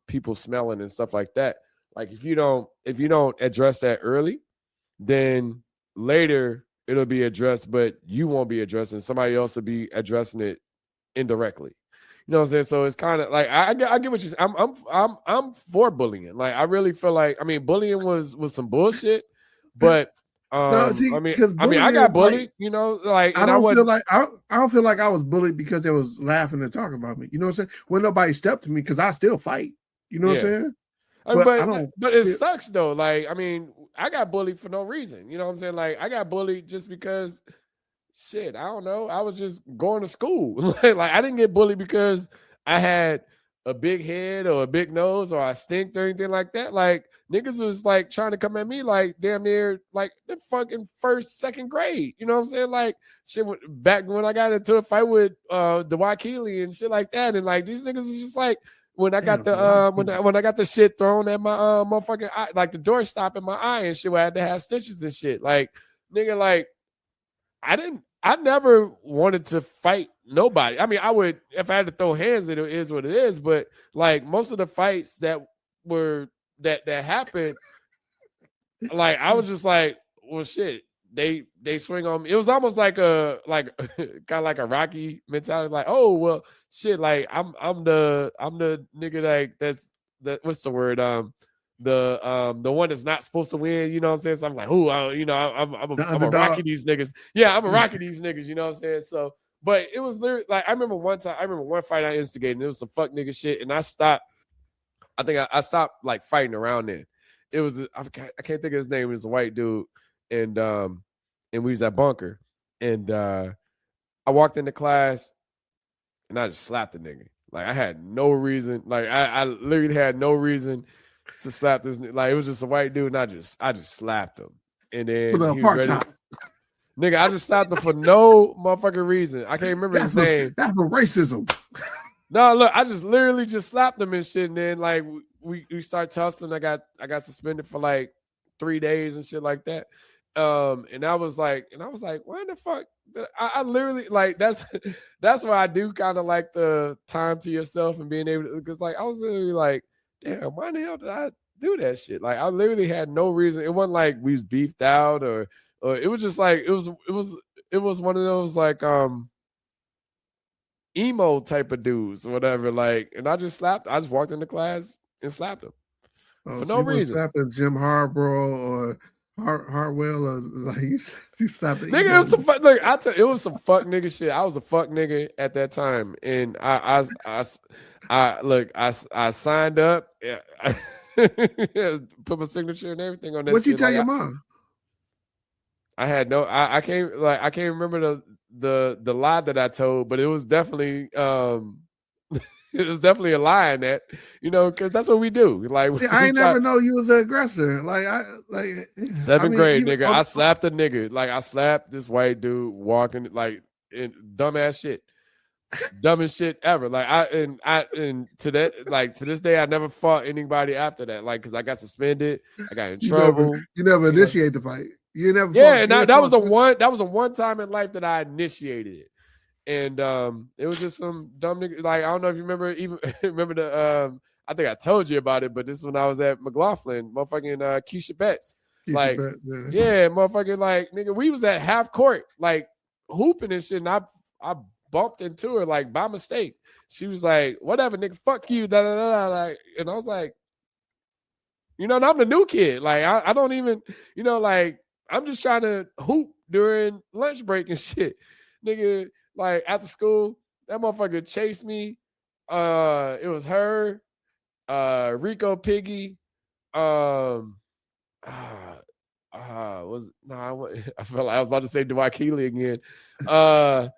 people smelling and stuff like that. Like, if you don't address that early, then later it'll be addressed, but you won't be addressing. Somebody else will be addressing it indirectly. You know what I'm saying? So it's kind of like I get what you say. I'm for bullying. Like I really feel like bullying was some bullshit, but no, see, I got bullied. Like, you know, like I don't feel like I don't feel like I was bullied because they was laughing and talking about me. You know what I'm saying? When nobody stepped to me because I still fight. You know what I'm saying? But it sucks though. Like I got bullied for no reason. You know what I'm saying? Like I got bullied just because. Shit, I don't know. I was just going to school. like I didn't get bullied because I had a big head or a big nose or I stinked or anything like that. Like niggas was like trying to come at me like damn near like the fucking first, second grade. You know what I'm saying? Like shit back when I got into a fight with Dwight Keeley and shit like that. And like these niggas is just like when I got the when I got the shit thrown at my motherfucking eye, like the door stop in my eye and shit where I had to have stitches and shit. Like nigga, like I never wanted to fight nobody. I mean, I would, if I had to throw hands, it is what it is. But like most of the fights that happened, like I was just like, well, shit, they swing on me. It was almost like kind of like a Rocky mentality. Like, oh, well, shit, like I'm the nigga like what's the word? The one that's not supposed to win, you know what I'm saying? So I'm like, I'm a rocky these niggas. Yeah, I'm a rocky these niggas, you know what I'm saying? So, but it was literally like I remember one fight I instigated, and it was some fuck nigga shit, and I stopped. I think I stopped like fighting around then. It was I can't think of his name. It was a white dude, and we was at Bunker, and I walked into class, and I just slapped the nigga. Like I had no reason. Like I literally had no reason to slap this, like it was just a white dude, and I just slapped him, and then he was ready. Nigga, I just slapped him for no motherfucking reason. I can't remember his name. That's for racism. No, look, I just literally just slapped him and shit, and then like we start tussling. I got suspended for like 3 days and shit like that. And I was like, why the fuck? I literally like that's why I do kind of like the time to yourself and being able to, because like I was literally like, damn, why the hell did I do that shit? Like I literally had no reason. It wasn't like we was beefed out or it was just like it was one of those like emo type of dudes or whatever. Like, and I just walked into class and slapped him for no reason. Slapping Jim Harborough or Hartwell or like you slapped the nigga. It was some fuck. Look, it was some fuck nigga shit. I was a fuck nigga at that time, and I signed up, put my signature and everything on that. What'd you tell your mom? I had no. I can't remember the lie that I told, but it was definitely it was definitely a lie in that, because that's what we do. Like, see, I ain't never know you was an aggressor. Seventh grade, nigga. I slapped a nigga. Like I slapped this white dude walking like in dumbass shit. Dumbest shit ever. Like to this day, I never fought anybody after that. Like, cause I got suspended, I got in trouble. You never initiated the fight. You never. Yeah, and that was a one time in life that I initiated it, and it was just some dumb nigga. Like I don't know if you remember the I think I told you about it, but this is when I was at McLaughlin, motherfucking Keisha Betts. Like, yeah, motherfucking like nigga, we was at half court, like hooping and shit, and I bumped into her like by mistake. She was like, whatever, nigga, fuck you, da da da. Like, and I was like, and I'm the new kid. Like, I don't even, like, I'm just trying to hoop during lunch break and shit. Nigga, like after school, that motherfucker chased me. It was her, Rico Piggy. I felt like I was about to say Dwight Keeley again. I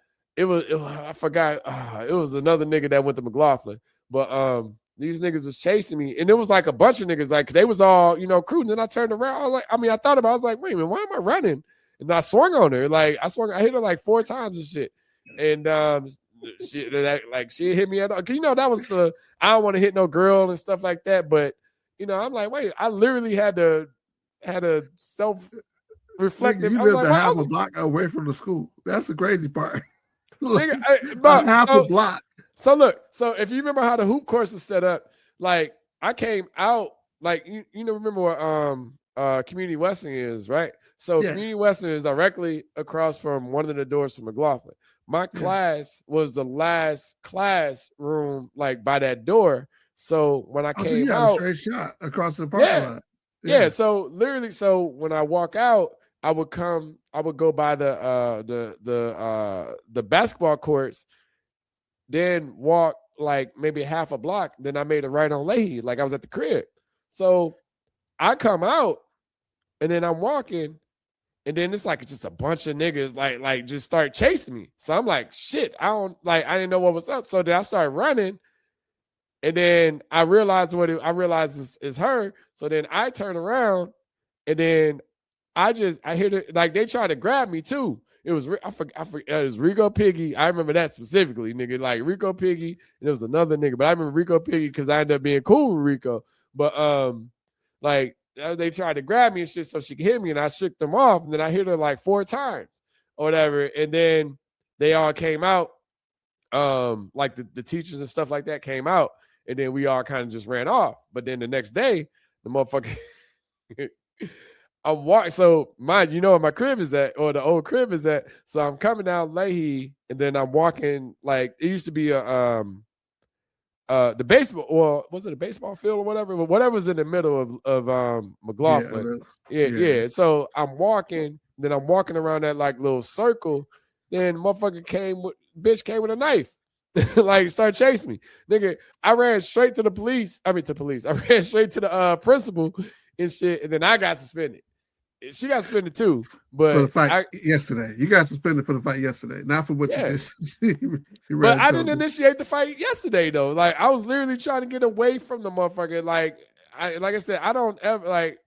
forgot. It was another nigga that went to McLaughlin. But these niggas was chasing me, and it was like a bunch of niggas, like, 'cause they was all, cruising. And I turned around. I was like, I thought about it. I was like, wait a minute, why am I running? And I swung on her. Like, I hit her like 4 times and shit. And she hit me at all. That was I don't want to hit no girl and stuff like that. But, I'm like, wait, I literally had a self-reflective. You lived half a block away from the school. That's the crazy part. Nigga, half a block. So look, if you remember how the hoop course is set up, like I came out, like remember where Community Westing is, right? So Community Western is directly across from one of the doors from McLaughlin. My class was the last classroom, like by that door. So when I came out, a straight shot across the parking lot. Yeah. So literally, when I walk out, I would go by the basketball courts, then walk like maybe half a block. Then I made a right on Leahy, like I was at the crib. So I come out, and then I'm walking, and then it's like just a bunch of niggas like just start chasing me. So I'm like, shit, I didn't know what was up. So then I started running, and then I realized is her. So then I turn around, and then I hear they tried to grab me too. It was I forgot it was Rico Piggy. I remember that specifically, nigga. Like Rico Piggy, and it was another nigga, but I remember Rico Piggy because I ended up being cool with Rico. But like they tried to grab me and shit so she could hit me, and I shook them off, and then I hit her like 4 times or whatever, and then they all came out, like the teachers and stuff like that came out, and then we all kind of just ran off. But then the next day, the motherfucker. I'm walking, so mind you know where my crib is at, or the old crib is at. So I'm coming down Leahy, and then I'm walking like it used to be a the baseball, or was it a baseball field or whatever? But whatever's in the middle of McLaughlin. Yeah. So I'm walking, then I'm walking around that like little circle. Then motherfucker came with a knife. Like started chasing me. Nigga, I ran straight to the police. I ran straight to the principal and shit, and then I got suspended. She got suspended too, but for the fight yesterday. You got suspended for the fight yesterday, not for what you did. But I didn't initiate the fight yesterday though. Like I was literally trying to get away from the motherfucker. Like I said, I don't ever like.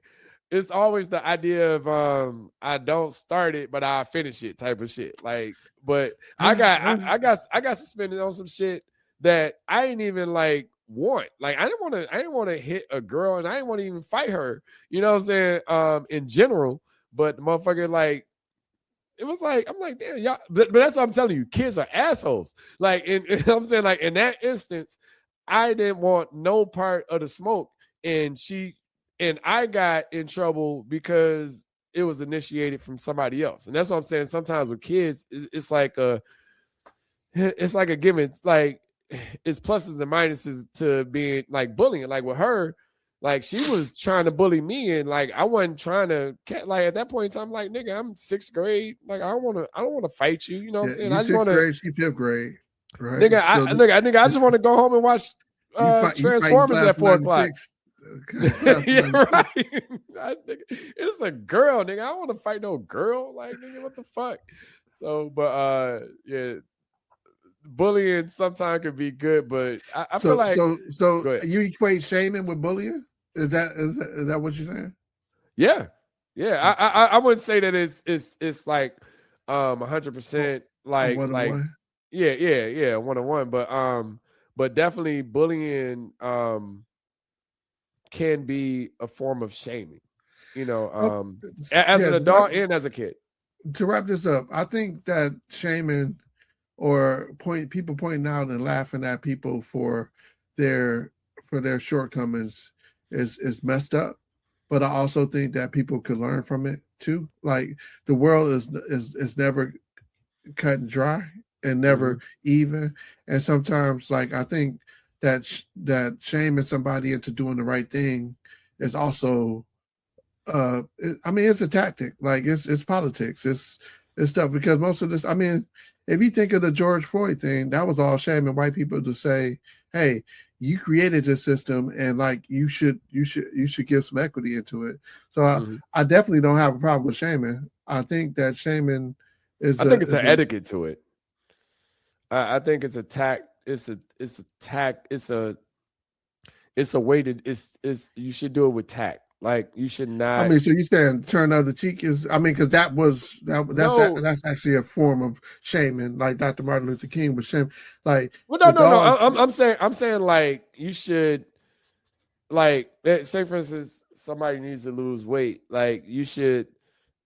It's always the idea of I don't start it, but I finish it type of shit. Like, but I got suspended on some shit that I ain't even like want. Like I didn't want to hit a girl, and I didn't want to even fight her. You know what I'm saying? In general, but the motherfucker like it was like I'm like damn y'all. But that's what I'm telling you. Kids are assholes. Like I'm saying like in that instance, I didn't want no part of the smoke, and I got in trouble because it was initiated from somebody else. And that's what I'm saying. Sometimes with kids, it's like a given. Like it's pluses and minuses to being like bullying. Like with her, like she was trying to bully me, and like I wasn't trying to. Like at that point in time, like nigga, I'm 6th grade. Like I don't want to fight you. You know what I'm saying? I just want to. She 5th grade, right? Nigga, I just want to go home and watch Transformers at 4:00. Yeah, right. It's a girl, nigga. I don't want to fight no girl. Like, nigga, what the fuck? So, but yeah, bullying sometimes can be good, but I feel like so you equate shaming with bullying? Is that what you're saying? Yeah. I wouldn't say that it's like 100% like one-on-one. Yeah, 1-on-1, but definitely bullying can be a form of shaming, you know, as an adult and as a kid. To wrap this up, I think that shaming or people pointing out and laughing at people for their shortcomings is messed up. But I also think that people could learn from it too. Like the world is never cut and dry and never even. And sometimes, like I think that shaming somebody into doing the right thing is also it's a tactic. Like it's politics. It's stuff, because most of this, I mean, if you think of the George Floyd thing, that was all shaming white people to say, hey, you created this system, and like you should give some equity into it. So I definitely don't have a problem with shaming. I think that shaming is I think it's an etiquette to it. I think it's a tact. It's a tact. It's a way to you should do it with tact. Like you should not. I mean, so you saying turn the other cheek is? I mean, because that's actually a form of shaming, like Dr. Martin Luther King was shaming. Like, well, no. I'm saying like you should, like, say for instance, somebody needs to lose weight. Like you should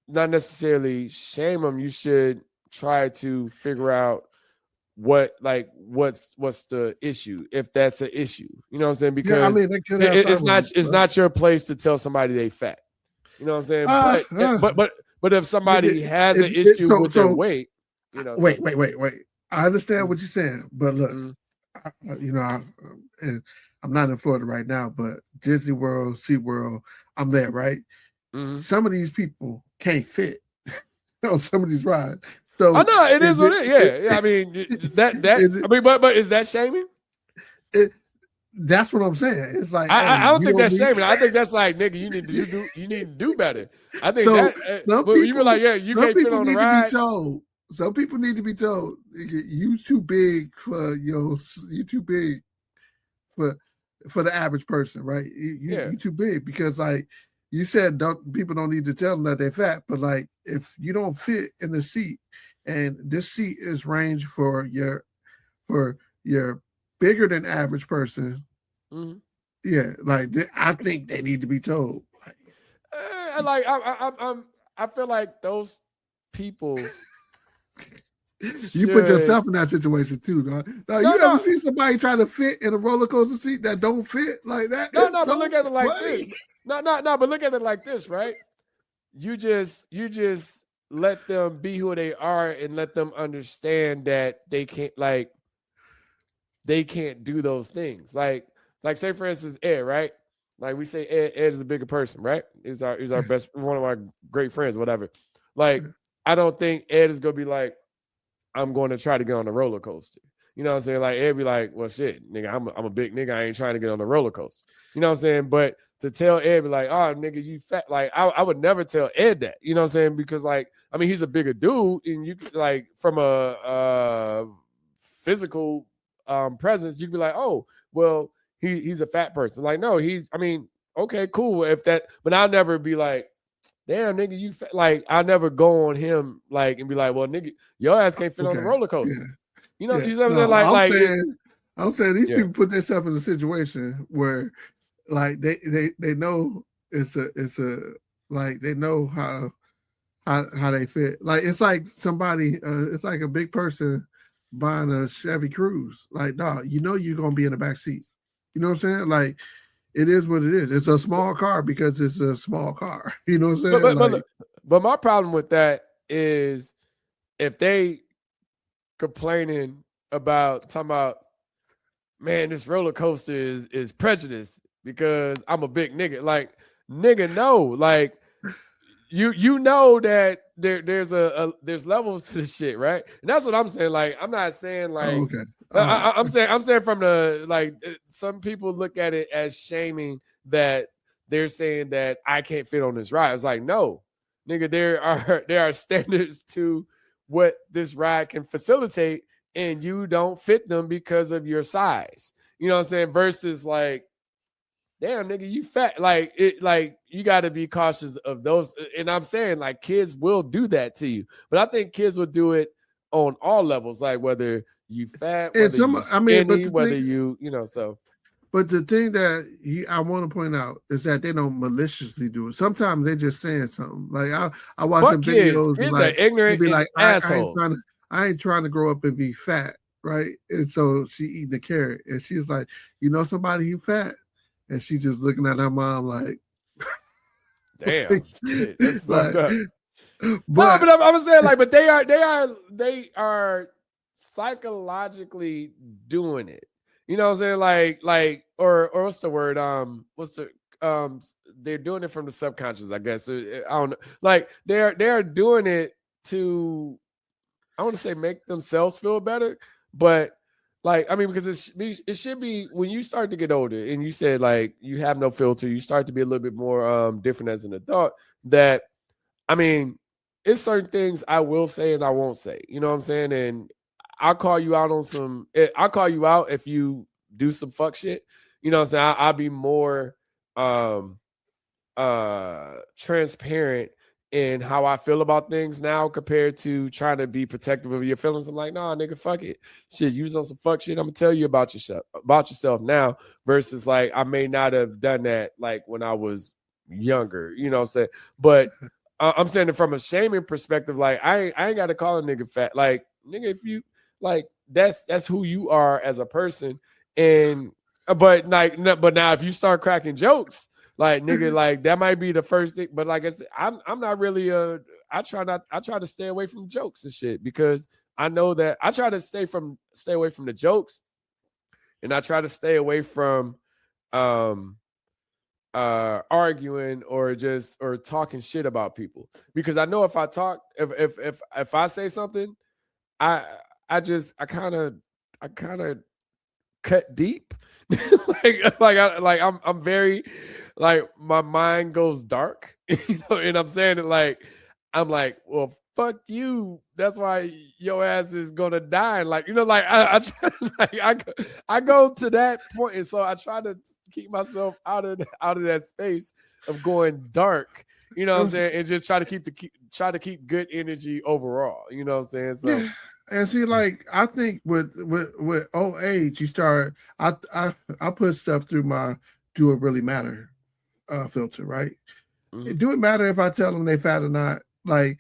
not necessarily shame them. You should try to figure out what's the issue, if that's an issue, you know what I'm saying? Because it's not your place to tell somebody they fat, you know what I'm saying? But if somebody has an issue with their weight, you know. Wait. I understand what you're saying, but look, and I'm not in Florida right now, but Disney World, SeaWorld, I'm there, right? Mm-hmm. Some of these people can't fit on some of these rides. So I know it is what it is. Yeah. I mean but is that shaming? That's what I'm saying. It's like I don't think that's shaming. I think that's like, nigga, you need to do better. I think you were like, yeah, you can't fit on the ride. Some people need to be told, you too big for you too big for the average person, right? You too big, because like you said, people don't need to tell them that they're fat, but like if you don't fit in the seat, and this seat is range for your bigger than average person, mm-hmm. Yeah, like I think they need to be told. I feel like those people. You put yourself in that situation too, dog. You ever see somebody try to fit in a roller coaster seat that don't fit like that? No, but look at it like this. No, but look at it like this, right? You just let them be who they are and let them understand that they can't do those things. Like say for instance, Ed, right? Like we say Ed is a bigger person, right? He's our best, one of our great friends, whatever. Like I don't think Ed is gonna be like, I'm going to try to get on the roller coaster. You know what I'm saying? Like Ed be like, well, shit, nigga, I'm a big nigga. I ain't trying to get on the roller coaster. You know what I'm saying? But to tell Ed, be like, oh, nigga, you fat. Like I would never tell Ed that. You know what I'm saying? Because like, I mean, he's a bigger dude, and you like from a physical presence, you could be like, oh, well, he's a fat person. Like, no, okay, cool. If that, but I'll never be like, damn, nigga, you like I never go on him like and be like, well, nigga, your ass can't fit on the roller coaster. Yeah. You know, you know what I'm saying? I'm saying these people put themselves in a situation where like they know it's a like they know how they fit. Like it's like somebody it's like a big person buying a Chevy Cruze. Like, dog, you know you're gonna be in the back seat. You know what I'm saying? Like it is what it is. It's a small car because it's a small car. You know what I'm saying? But my problem with that is if they talking about, man, this roller coaster is prejudice because I'm a big nigga. Like, nigga, no. Like, you know that there's levels to this shit, right? And that's what I'm saying. Like, I'm not saying like I'm saying from the like some people look at it as shaming that they're saying that I can't fit on this ride. It's like, no, nigga, there are standards to what this ride can facilitate, and you don't fit them because of your size. You know what I'm saying? Versus like, damn, nigga, you fat. Like it, like you got to be cautious of those. And I'm saying like kids will do that to you, but I think kids will do it on all levels, like whether you fat, whether you skinny, whether you know. So, but the thing that I want to point out is that they don't maliciously do it. Sometimes they're just saying something. Like I watch some videos, kids like, are ignorant, be like, assholes. I ain't trying to grow up and be fat, right? And so she eating the carrot, and she's like, you know, somebody who fat. And she's just looking at her mom like, damn, shit, that's fucked up. But I'm saying like, but they are psychologically doing it. You know what I'm saying? Like, or what's the word? They're doing it from the subconscious, I guess. I don't know. Like they're doing it to, I want to say make themselves feel better, but. Like, I mean, because it should be when you start to get older and you said like you have no filter, you start to be a little bit more different as an adult. That, I mean, it's certain things I will say and I won't say. You know what I'm saying? And I'll call you out on I'll call you out if you do some fuck shit. You know what I'm saying? I'll be more transparent in how I feel about things now compared to trying to be protective of your feelings. I'm like, nah, nigga, fuck it. Shit, you was on some fuck shit. I'm gonna tell you about yourself now versus like I may not have done that like when I was younger, you know what I'm saying? But I'm saying it from a shaming perspective, like I ain't gotta call a nigga fat. Like, nigga, if you like that's who you are as a person. And but now if you start cracking jokes, like, nigga, like that might be the first thing, but like I said, I'm not really I try to stay away from jokes and shit because I know that I try to stay away from the jokes, and I try to stay away from arguing or talking shit about people, because I know if I talk, if I say something, I kind of cut deep. I'm very, like, my mind goes dark, and I'm saying it like, I'm like, well, fuck you. That's why your ass is gonna die. Like, I go to that point, and so I try to keep myself out of that space of going dark. You know what I'm saying, and just try to keep good energy overall. You know what I'm saying? So. Yeah. And see, like, I think with old age, you start. I put stuff through my "Do it really matter" filter, right? Mm-hmm. Do it matter if I tell them they fat or not? Like,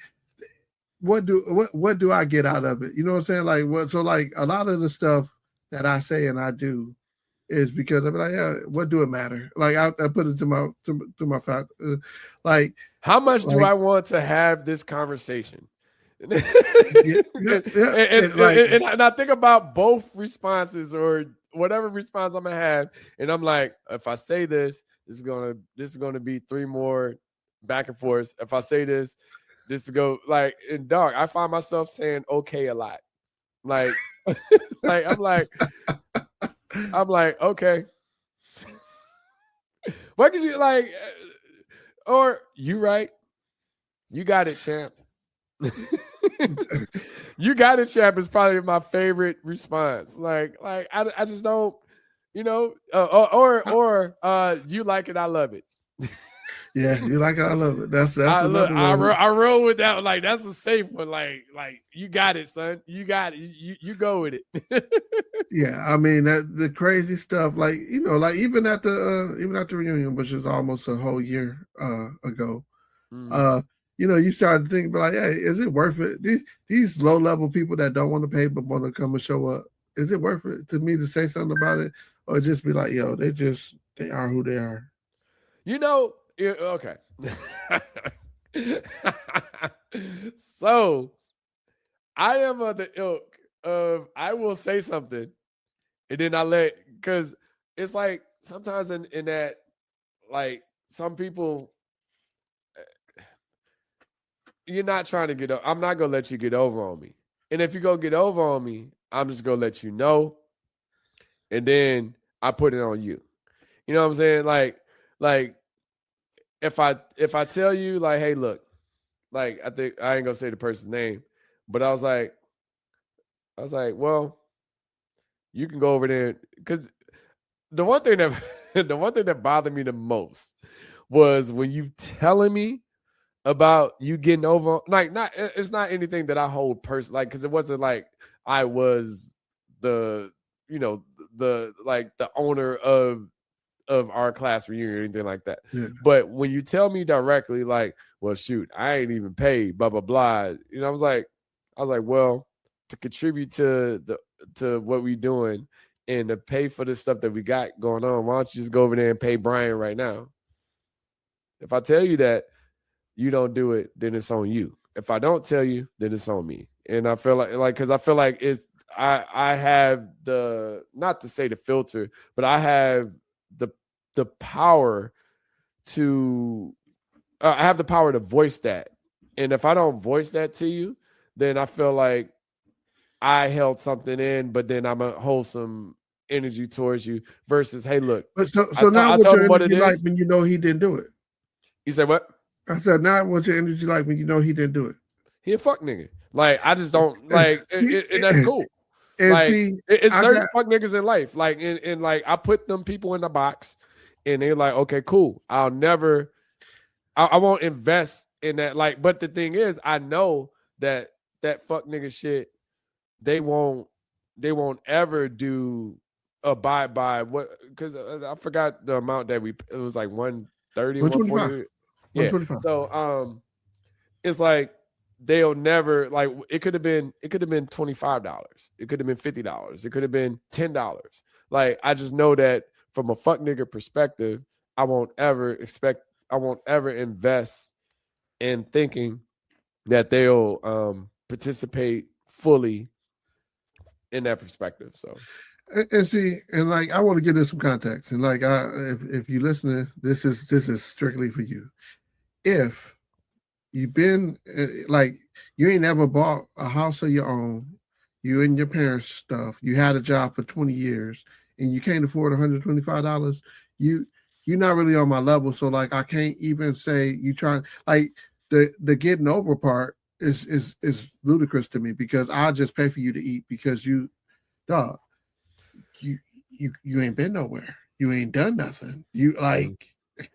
what do I get out of it? You know what I'm saying? Like, what? So, like, a lot of the stuff that I say and I do is because I'm like, yeah, what do it matter? Like, I put it to my fat. Like, how much do I want to have this conversation? And I think about both responses or whatever response I'm gonna have, and I'm like, if I say this is gonna be 3 more back and forth. If I say this is go, like, in dog, I find myself saying okay a lot. Like, like I'm like, okay. What could you like? Or you right? You got it, champ. You got it, champ is probably my favorite response. Like I just don't, or you like it, I love it. Yeah, you like it, I love it. That's I roll with that. Like, that's a safe one. Like you got it, son. You got it. You go with it. Yeah, I mean, the crazy stuff. Like, like even at the reunion, which is almost a whole year ago. You started to think, like, hey, is it worth it? These low level people that don't want to pay but want to come and show up, is it worth it to me to say something about it, or just be like, yo, they are who they are? Okay. So I am of the ilk of, I will say something and then because it's like sometimes in that, like, some people, you're not trying to get over. I'm not gonna let you get over on me. And if you go get over on me, I'm just gonna let you know, and then I put it on you. You know what I'm saying? Like if I tell you, like, hey, look, like, I think I ain't gonna say the person's name, but I was like, well, you can go over there, because the one thing that bothered me the most was when you telling me about you getting over, like, it's not anything that I hold personally, like, because it wasn't like I was the owner of our class reunion or anything like that. Yeah. But when you tell me directly, like, well, shoot, I ain't even paid, blah blah blah, I was like, well, to contribute to what we doing and to pay for the stuff that we got going on, why don't you just go over there and pay Brian right now? If I tell you that you don't do it, then it's on you. If I don't tell you, then it's on me. And I feel like because I feel like it's, I have the, not to say the filter, but I have the power to, I have the power to voice that. And if I don't voice that to you, then I feel like I held something in, but then I'm gonna hold some energy towards you versus, hey, look. But so now what's your energy like when you know he didn't do it? You said what? I said, now what's your energy like when you know he didn't do it? He a fuck nigga. Like, I just don't like, and that's cool. And like, see, it's certain fuck niggas in life. Like, and like, I put them people in the box, and they're like, okay, cool. I won't invest in that. Like, but the thing is, I know that fuck nigga shit, they won't ever do abide by what, because I forgot the amount that it was like 130, 140. Yeah. So it's like they'll never, like, it could have been $25. It could have been $50. It could have been $10. Like, I just know that from a fuck nigga perspective, I won't ever invest in thinking that they'll participate fully in that perspective. So, and see, and like I want to give this some context, and like if you listening, this is strictly for you. If you've been like you ain't ever bought a house of your own, you and your parents' stuff, you had a job for 20 years, and you can't afford $125, you're not really on my level. So like I can't even say you try like the getting over part is ludicrous to me because I'll just pay for you to eat because you dog you ain't been nowhere. You ain't done nothing. You like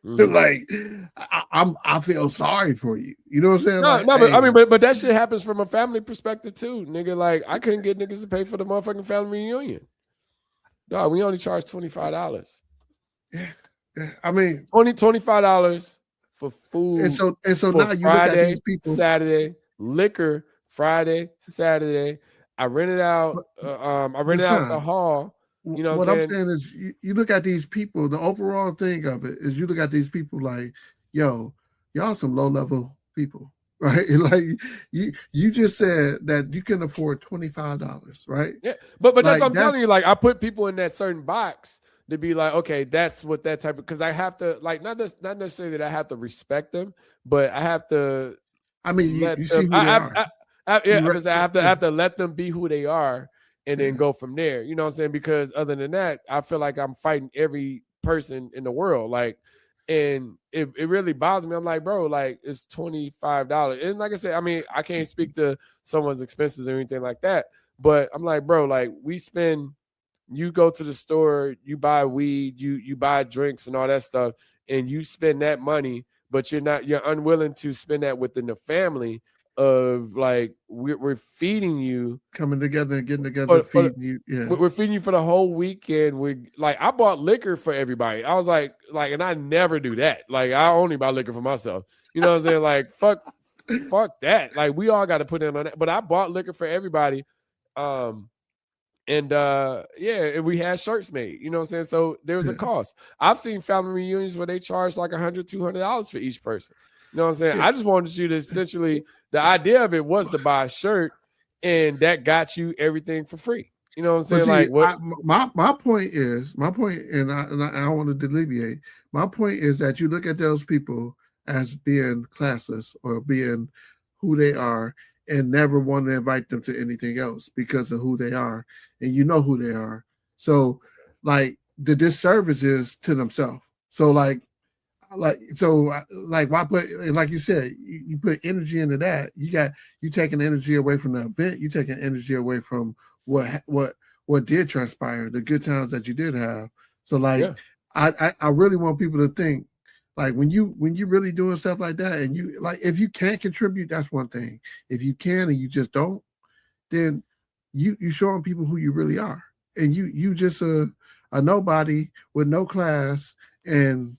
like I feel sorry for you. You know what I'm saying? No, like, no, hey. but I mean, but that shit happens from a family perspective too, nigga. Like I couldn't get niggas to pay for the motherfucking family reunion. Dog, we only charge $25. Yeah. I mean $25 for food. And so now you Friday, look at these people. Saturday, liquor, Friday, Saturday. I rented out the hall. You know what I'm saying is you look at these people, the overall thing of it is you look at these people like, yo, y'all some low level people, right? Like you just said that you can afford $25, right? Yeah, but like, that's what I'm telling you. Like I put people in that certain box to be like, okay, that's what that type of, because I have to like not necessarily that I have to respect them, but I have to. I mean, you see who they are. I have to let them be who they are and then go from there. You know what I'm saying? Because other than that, I feel like I'm fighting every person in the world. Like, and it really bothers me. I'm like, bro, like it's $25. And like I said, I mean, I can't speak to someone's expenses or anything like that. But I'm like, bro, like you go to the store, you buy weed, you buy drinks and all that stuff, and you spend that money, but you're unwilling to spend that within the family of like we're feeding you, coming together and getting together, feeding you. Yeah, we're feeding you for the whole weekend. We like I bought liquor for everybody. I was like, and I never do that. Like I only buy liquor for myself. You know what I'm saying? Like fuck that. Like we all got to put in on that. But I bought liquor for everybody. And we had shirts made, you know what I'm saying? So there was a cost. I've seen family reunions where they charge like $100, $200 for each person. You know what I'm saying? Yeah. I just wanted you to essentially, the idea of it was to buy a shirt and that got you everything for free. You know what I'm saying? See, like what? My point, and I want to delineate. My point is that you look at those people as being classless or being who they are and never want to invite them to anything else because of who they are. And you know who they are. So like the disservice is to themselves. So why put, like you said, you put energy into that. You taking energy away from the event. You taking energy away from what did transpire, the good times that you did have. So I really want people to think, like when you really doing stuff like that, and you like if you can't contribute, that's one thing. If you can and you just don't, then you showing people who you really are, and you just a nobody with no class, and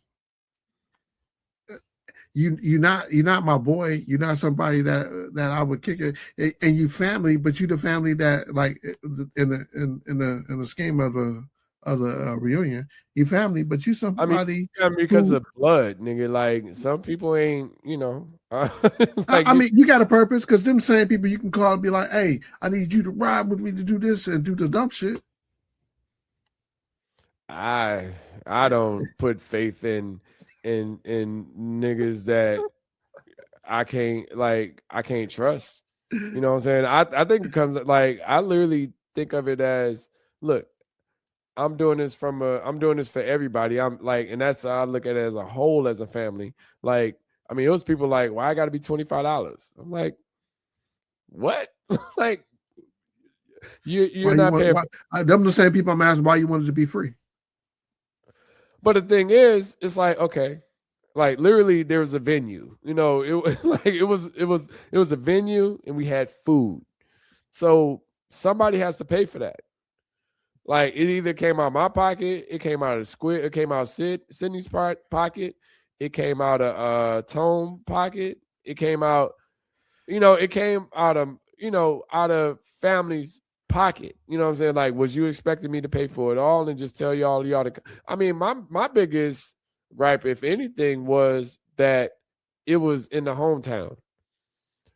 you're not my boy. You're not somebody that I would kick it, and you family, but you the family that like in the scheme of the reunion, you family, but you somebody. I mean, because of blood, nigga. Like some people ain't, you know. Like, I mean, you got a purpose because them same people you can call and be like, "Hey, I need you to ride with me to do this and do the dumb shit." I don't put faith in niggas that I can't trust. You know what I'm saying? I think it comes like I literally think of it as, look, I'm doing this for everybody. I'm like, and that's how I look at it as a whole, as a family. Like, I mean, it was people like, why I gotta be $25? I'm like, what? Like, you're not paying. Them the same people I'm asking why you wanted to be free. But the thing is, it's like, okay, like literally there was a venue, you know, it was a venue and we had food. So somebody has to pay for that. Like it either came out of my pocket, it came out of Squid, it came out of Sydney's pocket, it came out of Tone pocket, it came out, it came out of family's pocket. You know what I'm saying? Like, was you expecting me to pay for it all and just tell y'all to? I mean, my biggest gripe, if anything, was that it was in the hometown.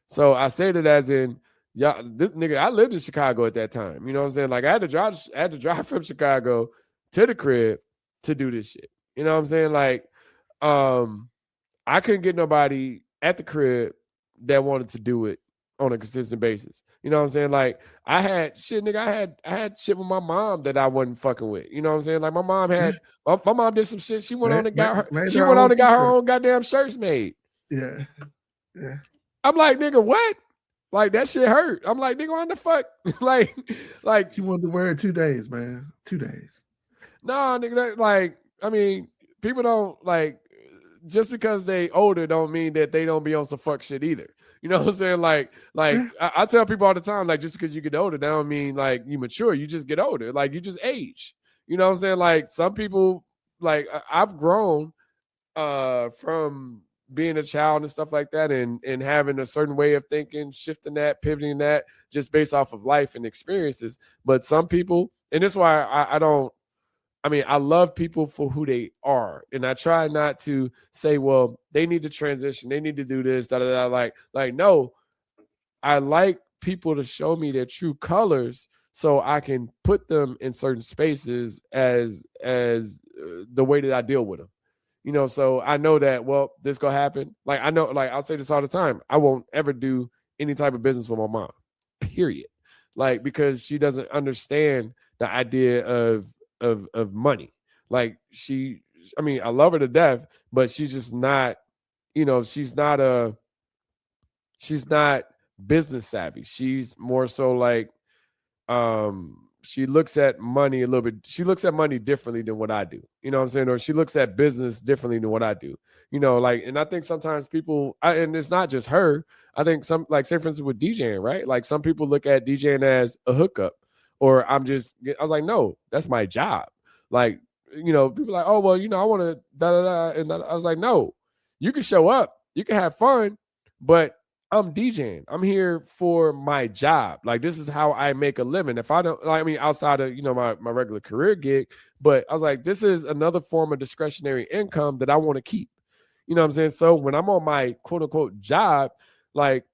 So I said it as in, yeah, this nigga, I lived in Chicago at that time. You know what I'm saying? Like I had to drive from Chicago to the crib to do this shit. You know what I'm saying? Like, I couldn't get nobody at the crib that wanted to do it on a consistent basis. You know what I'm saying? Like I had shit, nigga. I had shit with my mom that I wasn't fucking with. You know what I'm saying? Like my mom had my mom did some shit. She went on and got her own goddamn shirts made. Yeah. I'm like, nigga, what? Like that shit hurt. I'm like, nigga, what the fuck? like she wanted to wear it 2 days, man. 2 days. No, nigga, like, I mean, people don't like just because they older don't mean that they don't be on some fuck shit either. You know what I'm saying? Like I tell people all the time, like, just because you get older, that don't mean like you mature. You just get older. Like you just age. You know what I'm saying? Like some people, like I've grown from being a child and stuff like that, and having a certain way of thinking, shifting that, pivoting that, just based off of life and experiences. But some people, and that's why I love people for who they are. And I try not to say, well, they need to transition. They need to do this, da, da, da. Like, no, I like people to show me their true colors so I can put them in certain spaces as the way that I deal with them. You know, so I know that, well, this gonna happen. Like, I know, like, I'll say this all the time. I won't ever do any type of business with my mom, period. Like, because she doesn't understand the idea of money. Like I love her to death, but she's just not, she's not business savvy. She's more so like, she looks at money a little bit. She looks at money differently than what I do. You know what I'm saying? Or she looks at business differently than what I do. You know, like, and I think sometimes people, and it's not just her. I think some, like, say for instance with DJing, right? Like some people look at DJing as a hookup, or I was like, no, that's my job. Like, people like, oh, well, I want to da da da. And I was like, no, you can show up, you can have fun, but I'm DJing. I'm here for my job. Like, this is how I make a living. If I don't, outside of, my regular career gig, but I was like, this is another form of discretionary income that I want to keep. You know what I'm saying? So when I'm on my quote unquote job, like,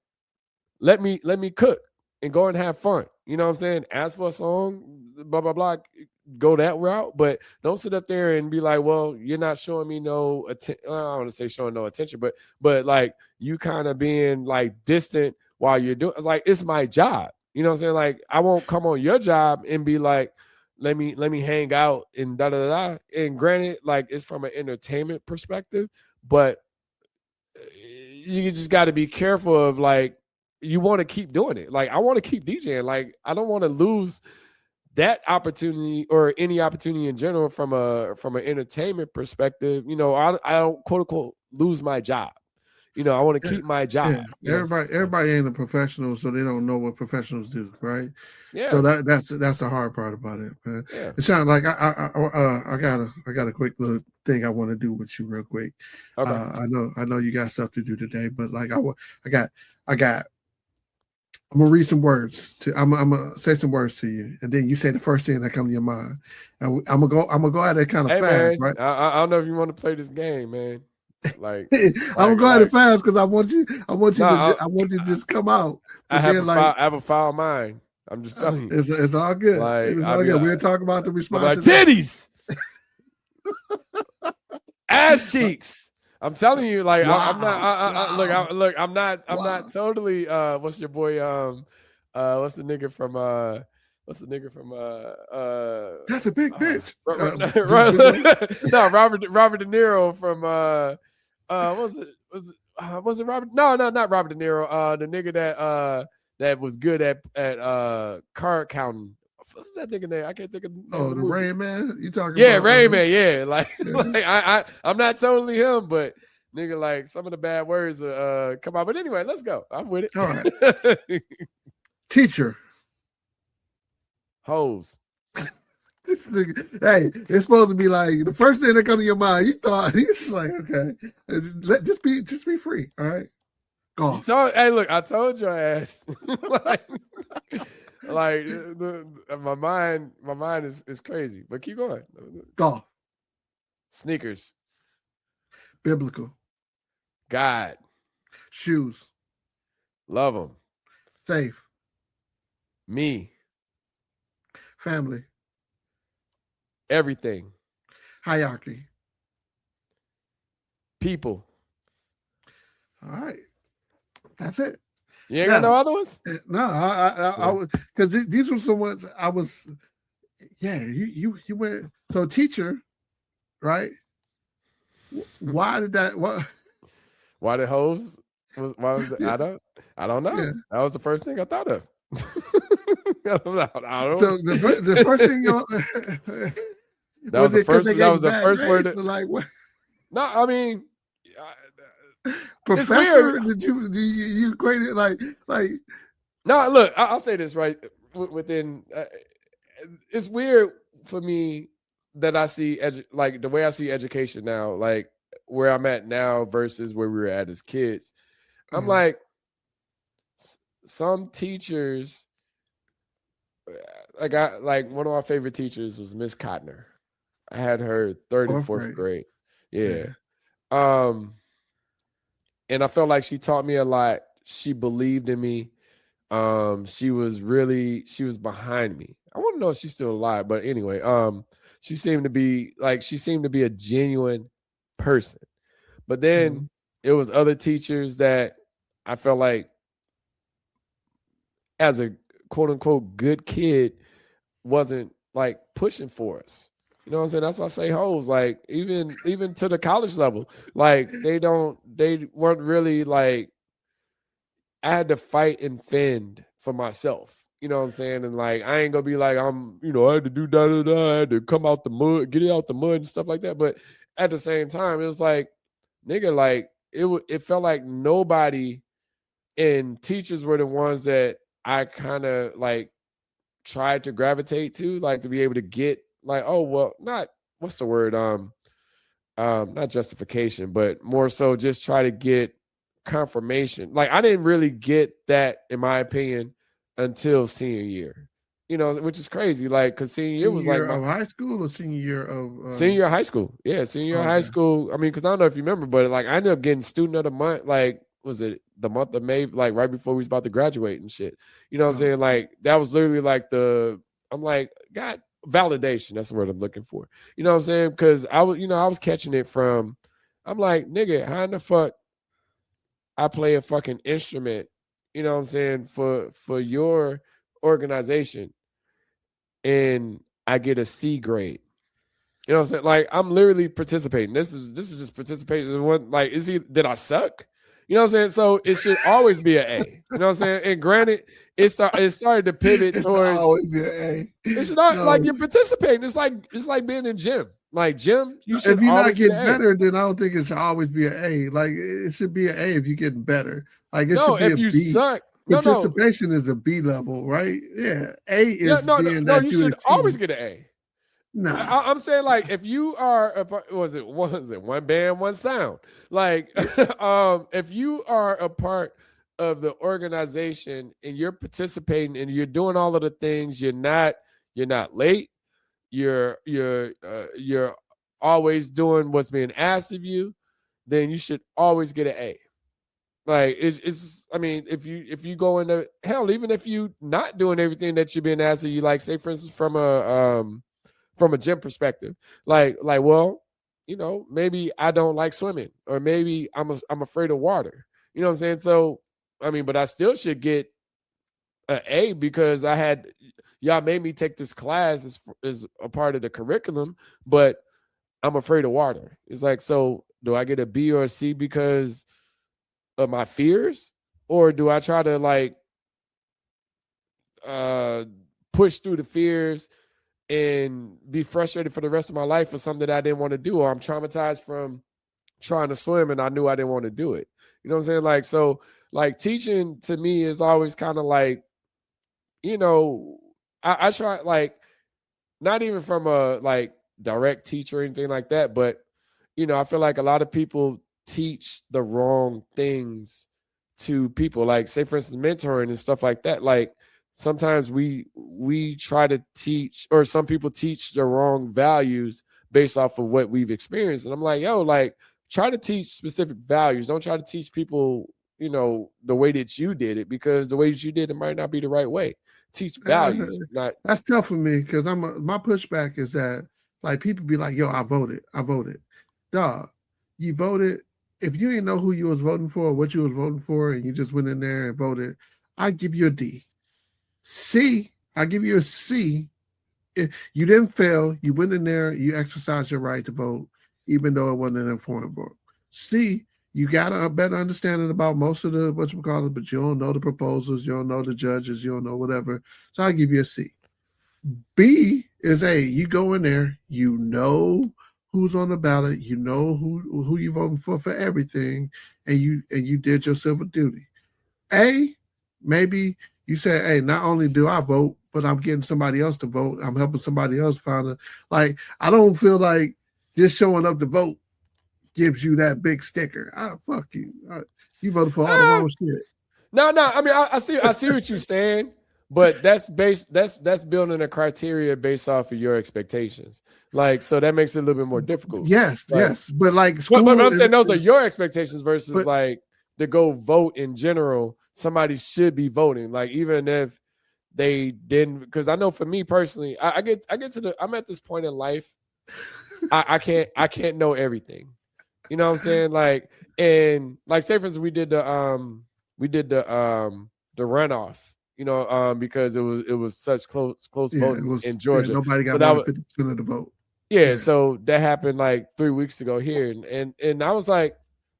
let me cook and go and have fun. You know what I'm saying? Ask for a song, blah, blah, blah, go that route, but don't sit up there and be like, well, you're not showing me no attention. I don't want to say showing no attention, but like you kind of being like distant while you're doing, like, it's my job. You know what I'm saying? Like, I won't come on your job and be like, let me hang out and da da da. And granted, like, it's from an entertainment perspective, but you just got to be careful of, like, you want to keep doing it. Like, I want to keep DJing. Like, I don't want to lose that opportunity or any opportunity in general from an entertainment perspective. I don't quote unquote lose my job. I want to keep my job. Yeah. Everybody ain't a professional, so they don't know what professionals do, right? Yeah. So that's the hard part about it, man. Yeah. It sounds like I got a quick little thing I want to do with you real quick. Okay. I know you got stuff to do today, but like I'm gonna read some words I'm gonna say some words to you, and then you say the first thing that comes to your mind. And I'm gonna go at it kind of fast, man, right? I don't know if you want to play this game, man. Like, I'm gonna go at it fast because I want you to just come out. I have a foul mind. I'm just telling you, it's all good. Like, it's all good. We'll talk about the responses. Like, titties, ass cheeks. I'm telling you, like, wow. I'm not totally. What's your boy? What's the nigga from? That's a big bitch. No, Robert De Niro from. Was it Robert? No, not Robert De Niro. The nigga that was good at card counting. What's that nigga name? I can't think of. The Rain Man. You talking? Yeah, about, Rain Man. Yeah, like I'm not totally him, but nigga, like, some of the bad words come out. But anyway, let's go. I'm with it. All right. Teacher. Hose. This nigga, hey, it's supposed to be like the first thing that comes to your mind. You thought he's like, okay, just be free. All right. Golf. Hey, look, I told your ass. like my mind is crazy. But keep going. Golf. Sneakers. Biblical. God. Shoes. Love them. Safe. Me. Family. Everything. Hierarchy. People. All right. That's it. You ain't got no other ones? No, I was, because these were some ones I was. Yeah, you went. So teacher, right? Why did that? What? Why did hoes? Why was it? I don't know. Yeah. That was the first thing I thought of. I don't know. So the first thing that was the first. That was the first word. Like what? No, I mean, professor. Did you equate it like? No, look. I'll say this right within. It's weird for me that I see like the way I see education now, like where I'm at now versus where we were at as kids. I'm like, some teachers, like one of my favorite teachers was Miss Cotner. I had her third and fourth grade. Yeah. And I felt like she taught me a lot. She believed in me. She was behind me. I want to know if she's still alive, but anyway, she seemed to be a genuine person. But then it was other teachers that I felt like, as a quote unquote good kid, wasn't like pushing for us. You know what I'm saying? That's why I say hoes. Like even to the college level, like they weren't really like. I had to fight and fend for myself. You know what I'm saying? And like I ain't gonna be like I had to do I had to come out the mud, get it out the mud and stuff like that. But at the same time, it was like, nigga, like it felt like nobody, and teachers were the ones that I kind of like tried to gravitate to, like to be able to get like, oh well, not what's the word? Not justification, but more so just try to get confirmation. Like I didn't really get that, in my opinion, until senior year. You know, which is crazy. Like, cause senior year was like of high school or senior year of senior high school. Yeah, senior year high school. I mean, cause I don't know if you remember, but like I ended up getting student of the month. Like, was it the month of May? Like right before we was about to graduate and shit. You know what I'm saying? Like that was literally like I'm like, God, validation. That's the word I'm looking for. You know what I'm saying? Because I was catching it from. I'm like, nigga, how in the fuck I play a fucking instrument, you know what I'm saying, for your organization, and I get a C grade. You know what I'm saying? Like I'm literally participating. This is just participation. Like, did I suck? You know what I'm saying? So it should always be an A. You know what I'm saying? And granted, it started to pivot towards always be an A. It should not like you're participating. It's like being in gym. Like gym, you should. If you're always not getting better, then I don't think it should always be an A. Like it should be an A if you're getting better. Like it should be if you B. suck. Participation is a B level, right? Yeah, A is being no. that You should achieve. always get an A. No, I'm saying like if you are was it one band, one sound? Like if you are a part of the organization and you're participating and you're doing all of the things, you're not late. You're always doing what's being asked of you, then you should always get an A. Like it's I mean, if you go into hell, even if you not doing everything that you're being asked of you, like say for instance from a gym perspective, like well, you know, maybe I don't like swimming, or maybe I'm afraid of water. You know what I'm saying? So I mean, but I still should get an A because y'all made me take this class as a part of the curriculum, but I'm afraid of water. It's like, so do I get a B or a C because of my fears, or do I try to like push through the fears and be frustrated for the rest of my life for something that I didn't want to do, or I'm traumatized from trying to swim and I knew I didn't want to do it. You know what I'm saying? Like, so like teaching to me is always kind of like, you know, I try, like, not even from a like direct teacher or anything like that, but you know, I feel like a lot of people teach the wrong things to people. Like, say for instance, mentoring and stuff like that. Like sometimes we try to teach, or some people teach the wrong values based off of what we've experienced. And I'm like, yo, like try to teach specific values. Don't try to teach people, the way that you did it, because the way that you did it might not be the right way. Teach values. That's tough for me, because my pushback is that, like, people be like, yo, I voted. Dog, you voted. If you didn't know who you was voting for, what you was voting for, and you just went in there and voted, I give you a D. C, I give you a C. You didn't fail. You went in there, you exercised your right to vote, even though it wasn't an informed vote. C, you got a better understanding about most of the but you don't know the proposals, you don't know the judges, you don't know whatever. So I give you a C. B is A. You go in there, you know who's on the ballot, you know who you voting for everything, and you did your civil duty. A, maybe you say, hey, not only do I vote, but I'm getting somebody else to vote. I'm helping somebody else find a, like, I don't feel like just showing up to vote gives you that big sticker. Fuck you. You voted for all the wrong shit. No. I mean, I see what you're saying, but that's building a criteria based off of your expectations. Like, so that makes it a little bit more difficult. Yes, like, yes. But like, but I'm saying those are your expectations versus like to go vote in general. Somebody should be voting. Like, even if they didn't, because I know for me personally, I get to I'm at this point in life, I can't know everything. You know what I'm saying? Like, and like, say for instance, we did the runoff, because it was such close voting in Georgia. Nobody got more than 50% of the vote. Yeah, so that happened like 3 weeks ago here, and I was like,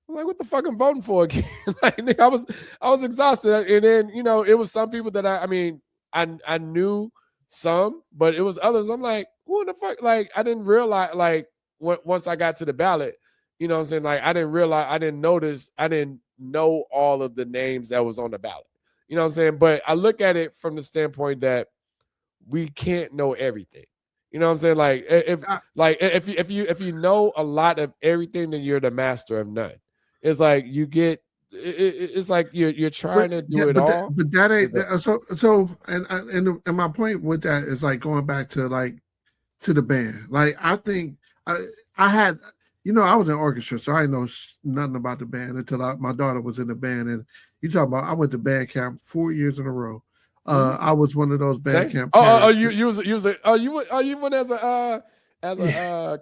what the fuck I'm voting for again? Like, I was exhausted, and then it was some people that I knew some, but it was others. I'm like, who the fuck? Like, I didn't realize, like, once I got to the ballot, you know what I'm saying? Like, I didn't know all of the names that was on the ballot. You know what I'm saying? But I look at it from the standpoint that we can't know everything. You know what I'm saying? Like, if you know a lot of everything, then you're the master of none. It's like you get. It's like you're trying to do it all. But that ain't so. And my point with that is, like, going back to the band. Like, I think I had. I was in orchestra, so I didn't know nothing about the band until my daughter was in the band. And you talk about, I went to band camp 4 years in a row. I was one of those band camp. You went as a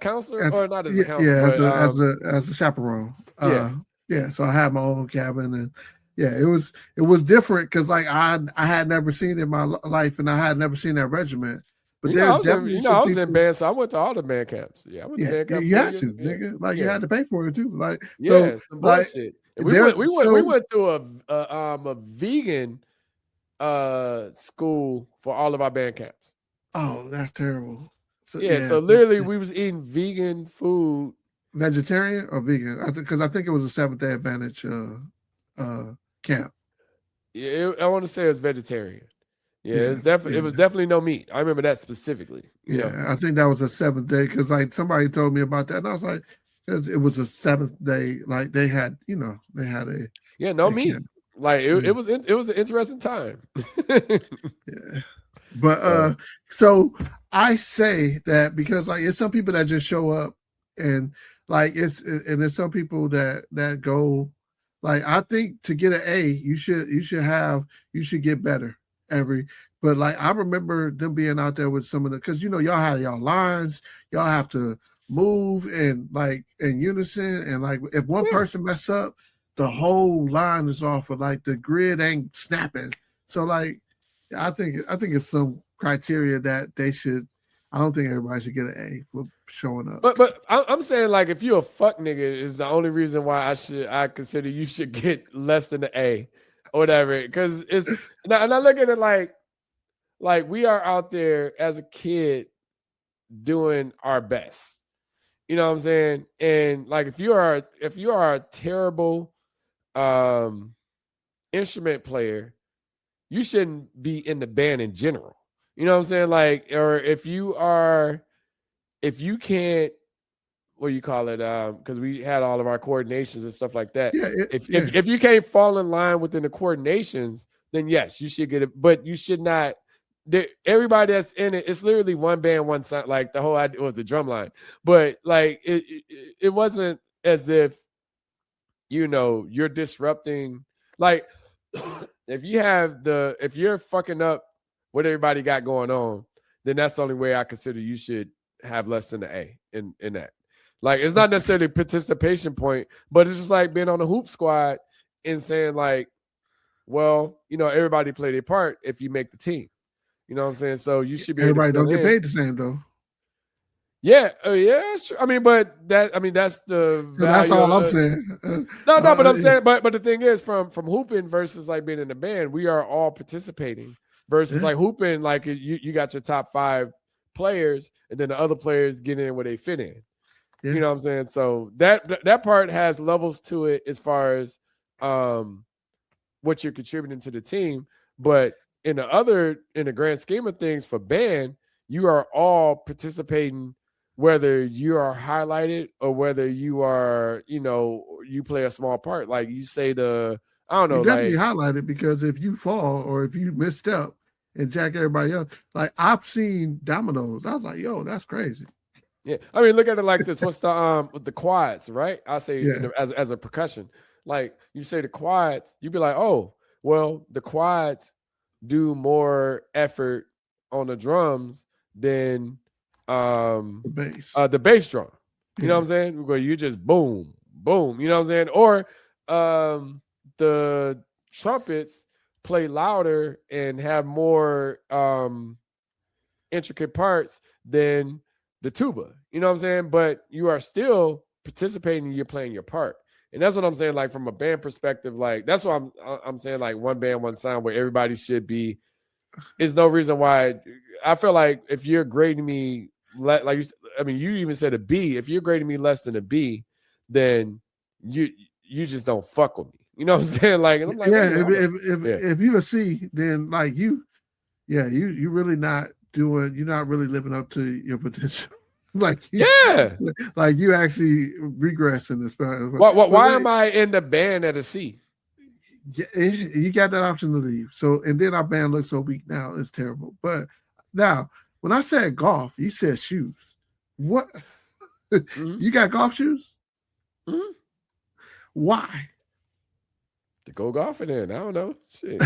counselor, or not as a counselor? Yeah, as a chaperone. So I had my own cabin, and it was different because, like, I had never seen it in my life, and I had never seen that regiment. But I was in band, so I went to all the band camps. Yeah, I went to band camps. You had to, nigga. Like, you had to pay for it too. Like, some bullshit. We went to a vegan school for all of our band camps. Oh, that's terrible. So literally we was eating vegan food. Vegetarian or vegan? Because I think it was a Seventh-day Adventist camp. Yeah, I want to say it was vegetarian. Yeah, it was definitely no meat. I remember that specifically. I think that was a seventh day, because, like, somebody told me about that, and I was like, it was a seventh day. Like, they had no meat. Camp. Like, it was an interesting time. Yeah, but so I say that because, like, it's some people that just show up, and like there's some people that go, like, I think to get an A, you should get better. But like, I remember them being out there with some of because y'all had y'all lines, y'all have to move in unison, and like, if one person mess up, the whole line is off, of like the grid ain't snapping. So, like, I think it's some criteria that they should. I don't think everybody should get an A for showing up. But I'm saying, like, if you're a fuck nigga, is the only reason why I consider you should get less than an A. Or whatever, because it's and I look at it like we are out there as a kid doing our best. You know what I'm saying? And like, if you are a terrible instrument player, you shouldn't be in the band in general. You know what I'm saying? Like, or if you can't, what do you call it? Because we had all of our coordinations and stuff like that. If you can't fall in line within the coordinations, then yes, you should get it. But you should not. Everybody that's in it, it's literally one band, one sound. Like, the whole idea was a drum line, but like it wasn't as if you're disrupting. Like, if you're fucking up what everybody got going on, then that's the only way I consider you should have less than an A in that. Like, it's not necessarily a participation point, but it's just like being on the hoop squad and saying like, well, everybody play their part if you make the team. You know what I'm saying? So you should be everybody don't get paid the same though. Yeah, yeah. Sure. I mean, that's the. So that's all I'm saying. No, but I'm saying, but the thing is, from hooping versus like being in the band, we are all participating. Versus like hooping, like you got your top 5 players, and then the other players get in where they fit in. Yeah. You know what I'm saying? So that part has levels to it as far as what you're contributing to the team. But in the grand scheme of things for band, you are all participating, whether you are highlighted or whether you are, you play a small part. Like you say I don't know. You definitely highlighted, because if you fall or if you misstep and jack everybody else, like I've seen dominoes. I was like, yo, that's crazy. Yeah, I mean, look at it like this. What's the quads, right? I say as a percussion, like you say the quads, you'd be like, oh, well, the quads do more effort on the drums than the bass drum. You know what I'm saying? Where you just boom, boom. You know what I'm saying? Or the trumpets play louder and have more intricate parts than the tuba. You know what I'm saying? But you are still participating. You're playing your part. And that's what I'm saying, like from a band perspective, like that's what I'm saying, like one band, one sound, where everybody should be. Is no reason why. I feel like if you're grading me, like you even said a B. If you're grading me less than a B, then you just don't fuck with me. You know what I'm saying? Like, and I'm like, if you're a C, then like you really not doing. You're not really living up to your potential. Like you actually regress in this. Why am I in the band at a C? You got that option to leave. So, and then our band looks so weak now, it's terrible. But now, when I said golf, you said shoes. What? Mm-hmm. You got golf shoes? Mm-hmm. Why? To go golfing in. I don't know. Shit.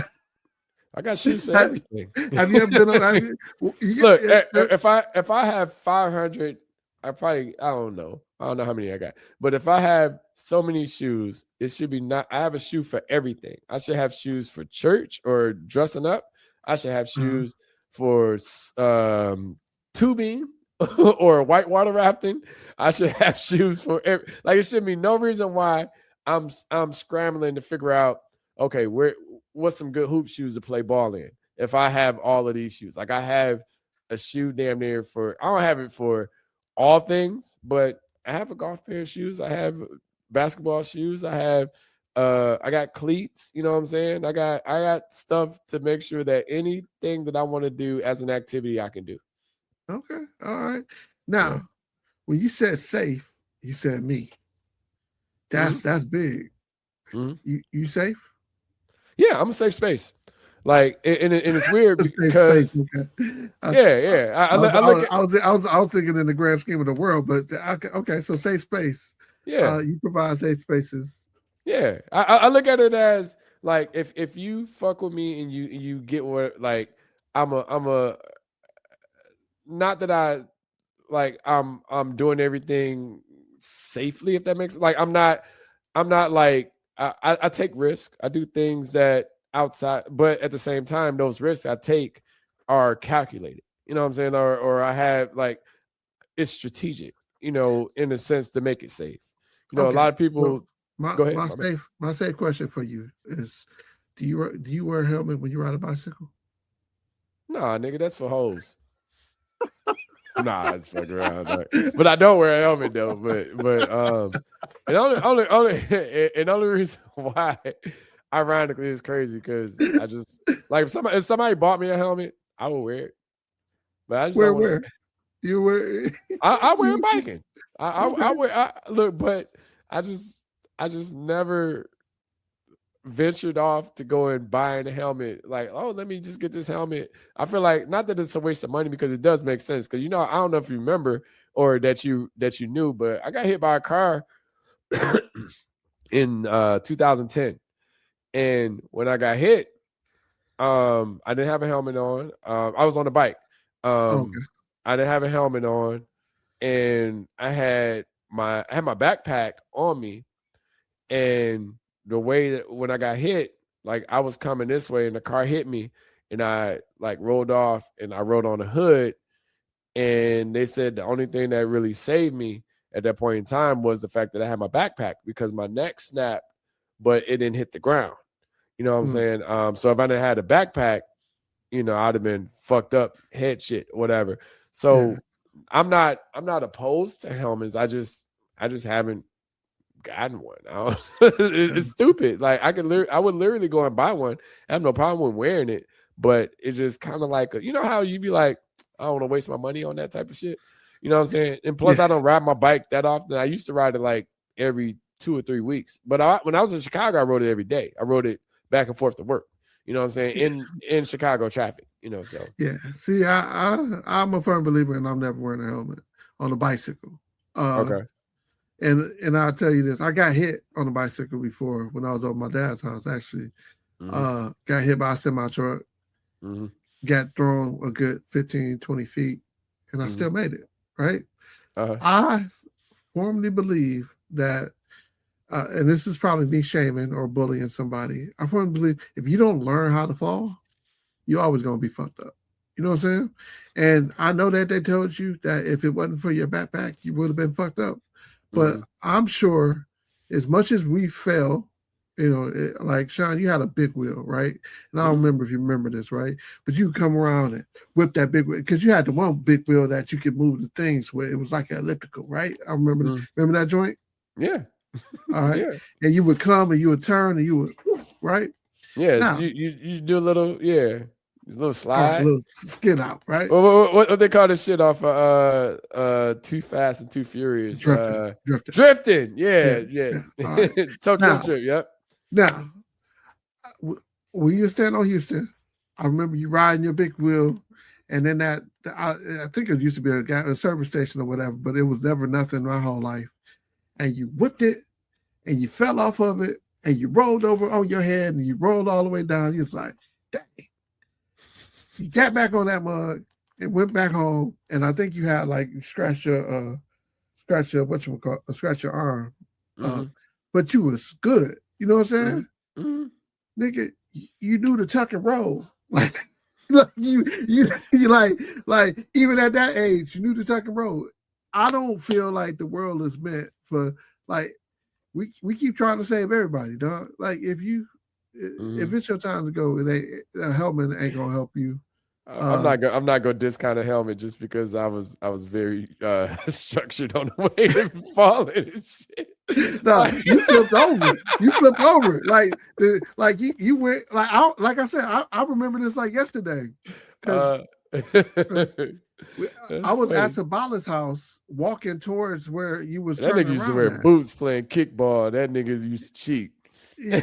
I got shoes for everything. Have you ever been on? Look, if I have 500, I don't know how many I got. But if I have so many shoes, it should be I have a shoe for everything. I should have shoes for church or dressing up. I should have shoes for tubing or whitewater rafting. I should have shoes for it should be no reason why I'm scrambling to figure out, okay, what's some good hoop shoes to play ball in if I have all of these shoes. Like I have a shoe damn near I don't have it for all things, but I have a golf pair of shoes. I have basketball shoes. I got cleats, you know what I'm saying? I got stuff to make sure that anything that I want to do as an activity I can do. Okay. All right. Now, when you said safe, you said me. That's big. Mm-hmm. You safe? Yeah, I'm a safe space. Like, and it's weird because I was thinking in the grand scheme of the world, but okay, so safe space. Yeah, you provide safe spaces. Yeah, I look at it as like if you fuck with me and you get what, like I'm a not that I'm doing everything safely, if that makes like I'm not like I take risks. I do things that outside, but at the same time, those risks I take are calculated. You know what I'm saying? Or I have like it's strategic, in a sense to make it safe. A lot of people. Well, go ahead. My safe question for you is: Do you wear a helmet when you ride a bicycle? Nah, nigga, that's for hoes. Nah, it's fucking around. But I don't wear a helmet though. But and only reason why, ironically, it's crazy because I just like if somebody bought me a helmet, I would wear it. But I just where you wear? I wear biking. But I just never ventured off to go and buying a helmet. Like, oh, let me just get this helmet. I feel like not that it's a waste of money because it does make sense. Because I don't know if you remember or that you knew, but I got hit by a car in 2010, And when I got hit, I didn't have a helmet on. I was on the bike. Okay. I didn't have a helmet on, and I had my backpack on me. And the way that when I got hit, like I was coming this way and the car hit me, and I like rolled off and I rode on the hood. And they said the only thing that really saved me at that point in time was the fact that I had my backpack, because my neck snapped, but it didn't hit the ground. You know what I'm saying? So if I didn't have a backpack, you know, I'd have been fucked up, head shit, whatever. So I'm not opposed to helmets. I just haven't gotten one. It's stupid. Like I would literally go and buy one. I have no problem with wearing it, but it's just kind of like you know how you be like, I don't want to waste my money on that type of shit. You know what I'm saying? And plus, I don't ride my bike that often. I used to ride it like every 2 or 3 weeks. But when I was in Chicago, I rode it every day. I rode it back and forth to work. You know what I'm saying? In Chicago traffic. You know, so yeah. See, I'm a firm believer, and I'm never wearing a helmet on a bicycle. Okay. And I'll tell you this: I got hit on a bicycle before when I was over my dad's house. Actually, got hit by a semi truck. Got thrown a good 15, 20 feet, and I still made it, right? I firmly believe that, and this is probably me shaming or bullying somebody, I firmly believe if you don't learn how to fall, you're always going to be fucked up. You know what I'm saying? And I know that they told you that if it wasn't for your backpack, you would have been fucked up. But I'm sure as much as we fell, you know, like Sean, you had a big wheel, right? And I don't remember if you remember this, right? But you come around and whip that big wheel because you had the one big wheel that you could move the things with. It was like an elliptical, right? I remember. Remember that joint? Yeah. All right. Yeah. And you would come and you would turn and you would, right? Yeah. Now, so you do a little, a little slide, a little skid out, right? What they call this shit off Too Fast and Too Furious? Drifting. Yeah. Right. Tokyo Drift. Yep. Now, when you stand on Houston, I remember you riding your big wheel, and then I think it used to be a service station or whatever, but it was never nothing my whole life. And you whipped it, and you fell off of it, and you rolled over on your head, and you rolled all the way down. You're just like, dang. You got back on that mug and went back home, and I think you had like scratch your arm, but you was good. You know what I'm saying? Nigga, you knew the tuck and roll. Like you like even at that age, you knew the tuck and roll. I don't feel like the world is meant for like we keep trying to save everybody, dog. Like if it's your time to go, a helmet ain't gonna help you. I'm not gonna discount a helmet just because I was very structured on the way to falling and shit. No, you flipped over. You flipped over. Like you went like I said, I remember this like yesterday. I was at Sabala's house walking towards where you was that turning nigga used to around wear at. boots playing kickball. That nigga used to cheat. Yeah.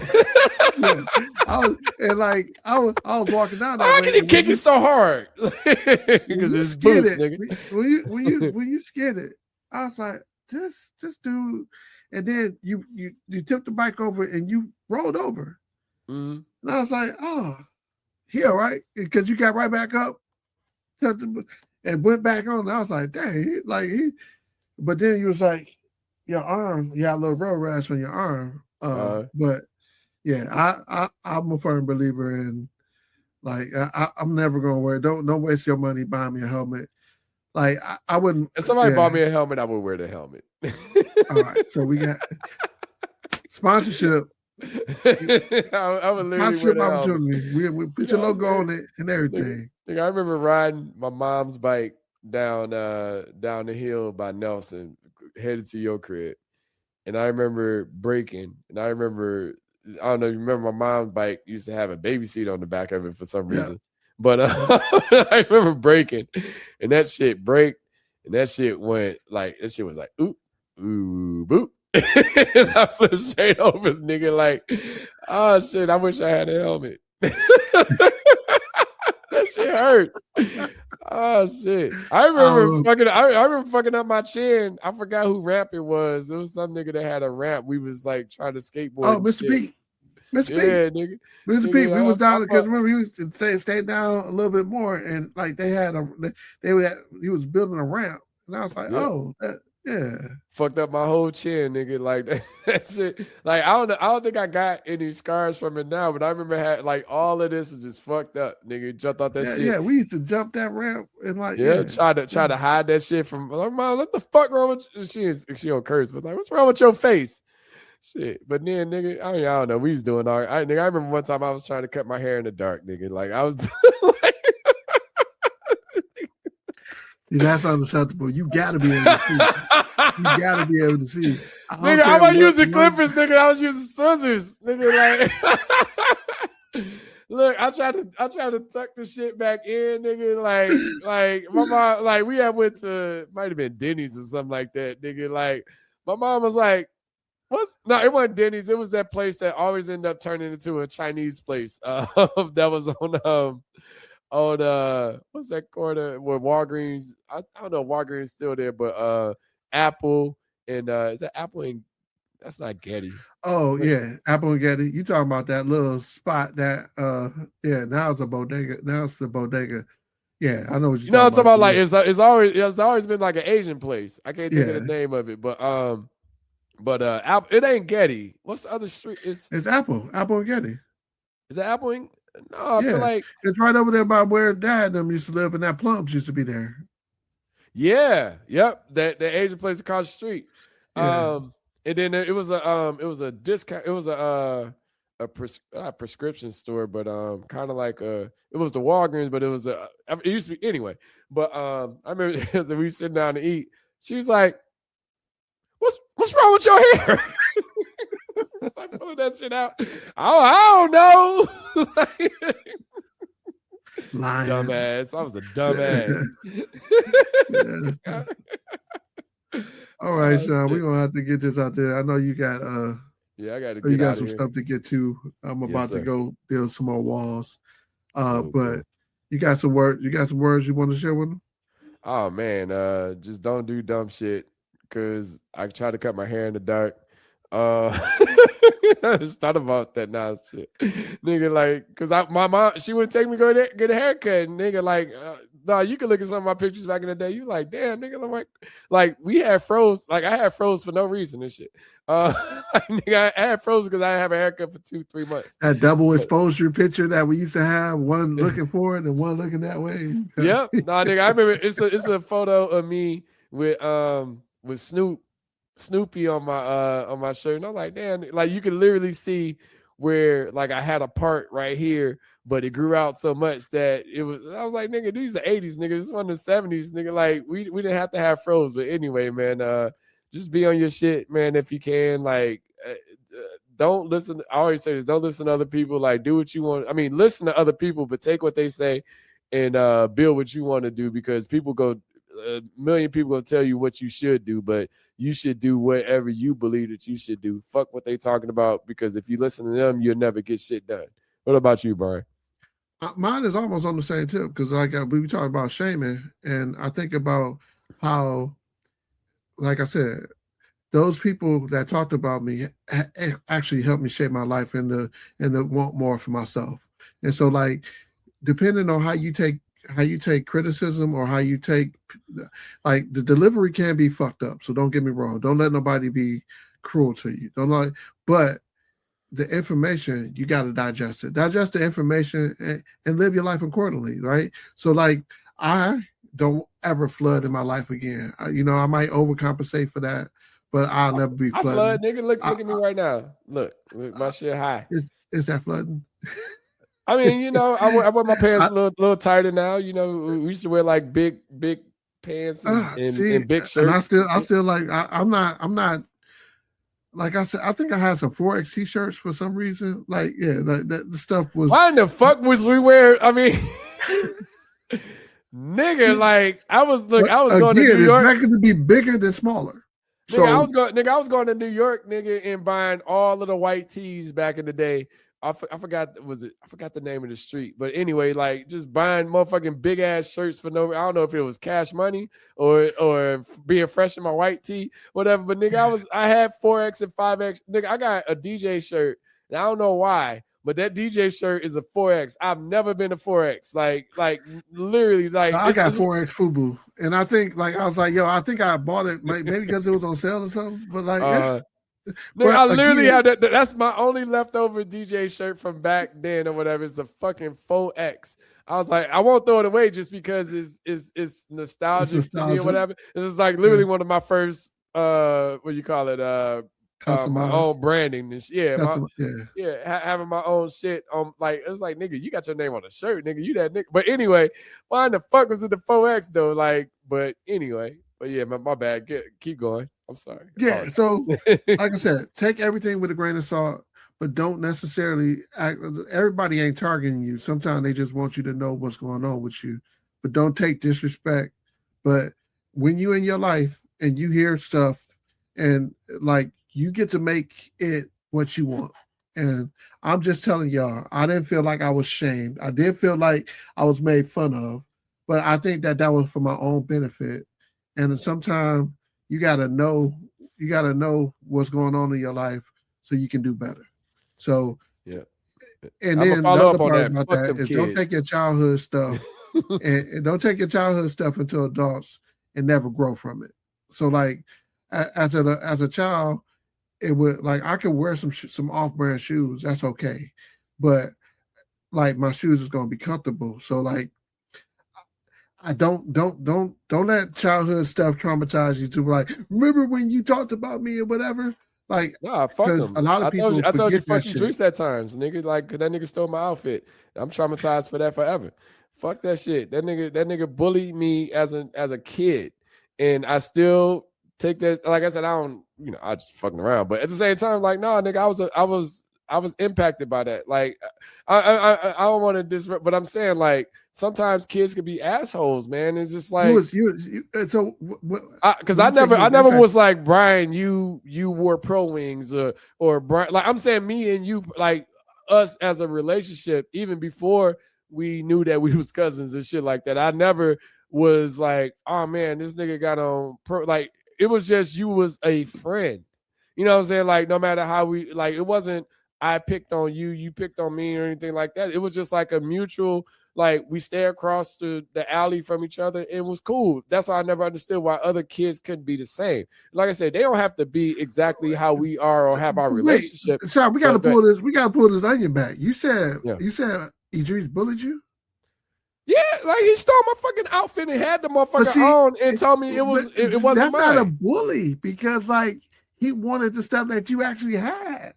I was walking down that How way. can he kick it so hard? Because it's boots, nigga. When you skid it, I was like, this dude, and then you tipped the bike over and you rolled over. And I was like, oh, he all right? Because you got right back up and went back on. And I was like, dang, but then you was like, your arm, you had a little road rash on your arm. But yeah, I'm a firm believer in like I'm never gonna wear. Don't waste your money buying me a helmet. Like I wouldn't. If somebody bought me a helmet, I would wear the helmet. All right, so we got sponsorship. I would literally sponsorship opportunity. We put your logo on it and everything. I remember riding my mom's bike down the hill by Nelson, headed to your crib. And I remember braking, and I don't know if you remember my mom's bike used to have a baby seat on the back of it for some reason. But I remember braking, and that shit braked, and that shit went like, that shit was like, ooh, boop. And I flipped straight over the nigga like, oh shit, I wish I had a helmet. That shit hurt. Oh shit! I remember fucking up my chin. I forgot who ramp it was. It was some nigga that had a ramp. We was like trying to skateboard. Oh, Mr. Pete. Mr. P. Yeah, nigga. Mr. P, we was down because remember he stayed down a little bit more, and like he was building a ramp, and I was like, oh, yeah. Fucked up my whole chin, nigga. Like that shit. Like I don't think I got any scars from it now, but I remember like all of this was just fucked up, nigga. Jumped off that shit. Yeah, we used to jump that ramp and like try to hide that shit from like, Mom, what the fuck wrong with she don't curse, but like, what's wrong with your face? Shit. But then, nigga, I don't know. We was doing all right. Nigga, I remember one time I was trying to cut my hair in the dark, nigga. Like I was like that's unacceptable. You gotta be able to see. You gotta be able to see. Nigga, I'm not using clippers, nigga. I was using scissors, nigga. Like, look, I tried to tuck the shit back in, nigga. Like my mom, like we had went to might have been Denny's or something like that, nigga. Like my mom was like, no, it wasn't Denny's. It was that place that always ended up turning into a Chinese place. That was on what's that corner where Walgreens? I don't know, Walgreens still there, but Apple and is that Apple and that's not Getty. Oh yeah, Apple and Getty. You talking about that little spot that now it's a bodega. Now it's a bodega. Yeah, I know what you're talking about. Like it's always been like an Asian place. I can't think of the name of it, but it ain't Getty. What's the other street? It's Apple and Getty. Is it Apple and no, I feel like it's right over there by where Dad them used to live, and that Plums used to be there. Yeah, yep. That Asian place across the street. Yeah. And then it was a discount. It was a prescription store, but kind of like it was the Walgreens, but it used to be anyway. But I remember we sitting down to eat. She was like, "What's wrong with your hair?" I pulled that shit out. I don't know. Lying. Dumbass. I was a dumbass. All right, Sean. We're gonna have to get this out there. I know you got I got to. You got some stuff to get to. I'm about to go build some more walls. But you got some words. You got some words you want to share with them? Oh man, just don't do dumb shit. Cause I try to cut my hair in the dark. I just thought about that now, shit, nigga. Like, cause my mom, she would take me go get a haircut, and nigga, like, no, you can look at some of my pictures back in the day. You like, damn, nigga, like we had froze. Like I had froze for no reason and shit. Nigga, I had froze because I have a haircut for 2-3 months. That double exposure picture that we used to have, one looking forward and one looking that way. Yep. No, nigga, I remember it's a photo of me with Snoopy on my shirt, and I'm like, damn, like you can literally see where like I had a part right here, but it grew out so much that I was like, nigga, these are the 80s, nigga. This one the 70s, nigga. Like we didn't have to have froze, but anyway, man, just be on your shit, man, if you can. Like, don't listen. I always say this: don't listen to other people. Like, do what you want. I mean, listen to other people, but take what they say and build what you want to do, because people a million people gonna tell you what you should do, but you should do whatever you believe that you should do. Fuck what they talking about, because if you listen to them, you'll never get shit done. What about you, Brian? Mine is almost on the same tip, because like we were talking about shaming, and I think about how, like I said, those people that talked about me actually helped me shape my life and to want more for myself. And so, like, depending on how you take criticism, or how you take, like, the delivery can be fucked up. So don't get me wrong. Don't let nobody be cruel to you. But the information, you got to digest it. Digest the information and live your life accordingly, right? So, like, I don't ever flood in my life again. I might overcompensate for that, but I'll never be flooding. I flood, nigga. Look at me right now. Look, my shit high. Is that flooding? I mean, I wear my pants a little tighter now. We used to wear like big pants and big shirts. And I still like, I'm not. Like I said, I think I had some 4X t-shirts for some reason. Like, yeah, the stuff was. Why in the fuck was we wear? I mean, nigga, like I was going to New York. It's not going to be bigger than smaller. Nigga, so I was going to New York, nigga, and buying all of the white tees back in the day. I forgot the name of the street, but anyway, like just buying motherfucking big ass shirts for no. I don't know if it was cash money or being fresh in my white tee, whatever. But nigga, I had 4X and 5X. Nigga, I got a DJ shirt And I don't know why, but that DJ shirt is a 4X. I've never been a 4X. Like literally, like I got 4X FUBU, and I think like I was like, yo, I think I bought it maybe because it was on sale or something. But like, but I literally have that. That's my only leftover DJ shirt from back then or whatever. It's a fucking 4X. I was like, I won't throw it away just because it's nostalgic to me or whatever. It's like literally one of my first what do you call it? My own branding and having my own shit on. Like it's like, nigga, you got your name on a shirt, nigga. You that nigga. But anyway, why in the fuck was it the 4X though? Like, but anyway, but yeah, my bad. Keep going. I'm sorry. Yeah. So like I said, take everything with a grain of salt. But don't necessarily act. Everybody ain't targeting you. Sometimes they just want you to know what's going on with you. But don't take disrespect. But when you in your life and you hear stuff and like you get to make it what you want. And I'm just telling y'all, I didn't feel like I was shamed. I did feel like I was made fun of. But I think that was for my own benefit. And sometimes you gotta know what's going on in your life so you can do better. So yeah, and then the other part about that is don't take your childhood stuff and don't take your childhood stuff into adults and never grow from it. So like as a child, it would like I could wear some off-brand shoes, that's okay, but like my shoes is gonna be comfortable. So like I don't let childhood stuff traumatize you to like remember when you talked about me or whatever. Like, nah, fuck them. A lot of people I told you fuck you Drees at times, nigga. Like, cause that nigga stole my outfit. I'm traumatized for that forever. Fuck that shit. That nigga bullied me as a kid, and I still take that. Like I said, I don't, I just fucking around. But at the same time, like, no, nigga, I was impacted by that. Like, I don't want to disrupt, but I'm saying like sometimes kids can be assholes, man. It's just like because I never was like Brian. You wore Pro Wings or Brian. Like I'm saying, me and you, like us as a relationship, even before we knew that we was cousins and shit like that. I never was like, oh man, this nigga got on Pro. Like it was just you was a friend. You know what I'm saying? Like no matter how we like, it wasn't. I picked on you, you picked on me or anything like that. It was just like a mutual, like we stay across the alley from each other. It was cool. That's why I never understood why other kids couldn't be the same. Like I said, they don't have to be exactly how we are or have our relationship. Sorry, we got to pull this. We got to pull this onion back. You said Idris bullied you? Yeah, like he stole my fucking outfit and had the motherfucker on and told me it wasn't that's mine. Not a bully because like he wanted the stuff that you actually had.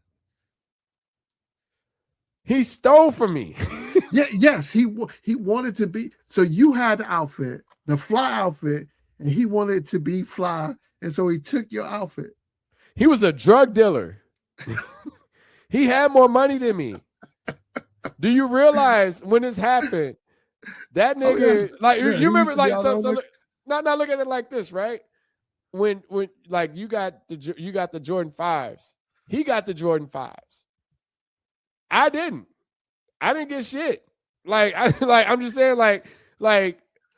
He stole from me. Yes, he wanted to be. So you had the outfit, the fly outfit, and he wanted to be fly, and so he took your outfit. He was a drug dealer. He had more money than me. Do you realize when this happened? That nigga, you remember, like, not look at it like this, right? When like you got the Jordan 5s, he got the Jordan 5s. I didn't get shit. I'm just saying, like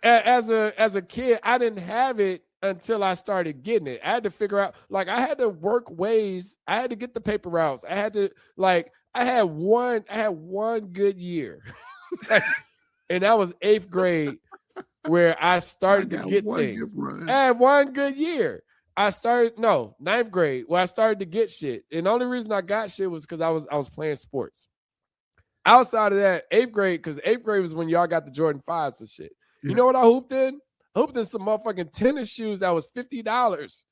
as a kid, I didn't have it until I started getting it. I had to figure out, like, I had to work ways. I had to get the paper routes. I had to, like, I had one good year, and that was 8th grade, where I started to get things. I had one good year. I started 9th grade where I started to get shit. And the only reason I got shit was because I was playing sports. Outside of that, 8th grade, because 8th grade was when y'all got the Jordan 5s and shit. Yeah. You know what I hooped in? I hooped in some motherfucking tennis shoes that was $50.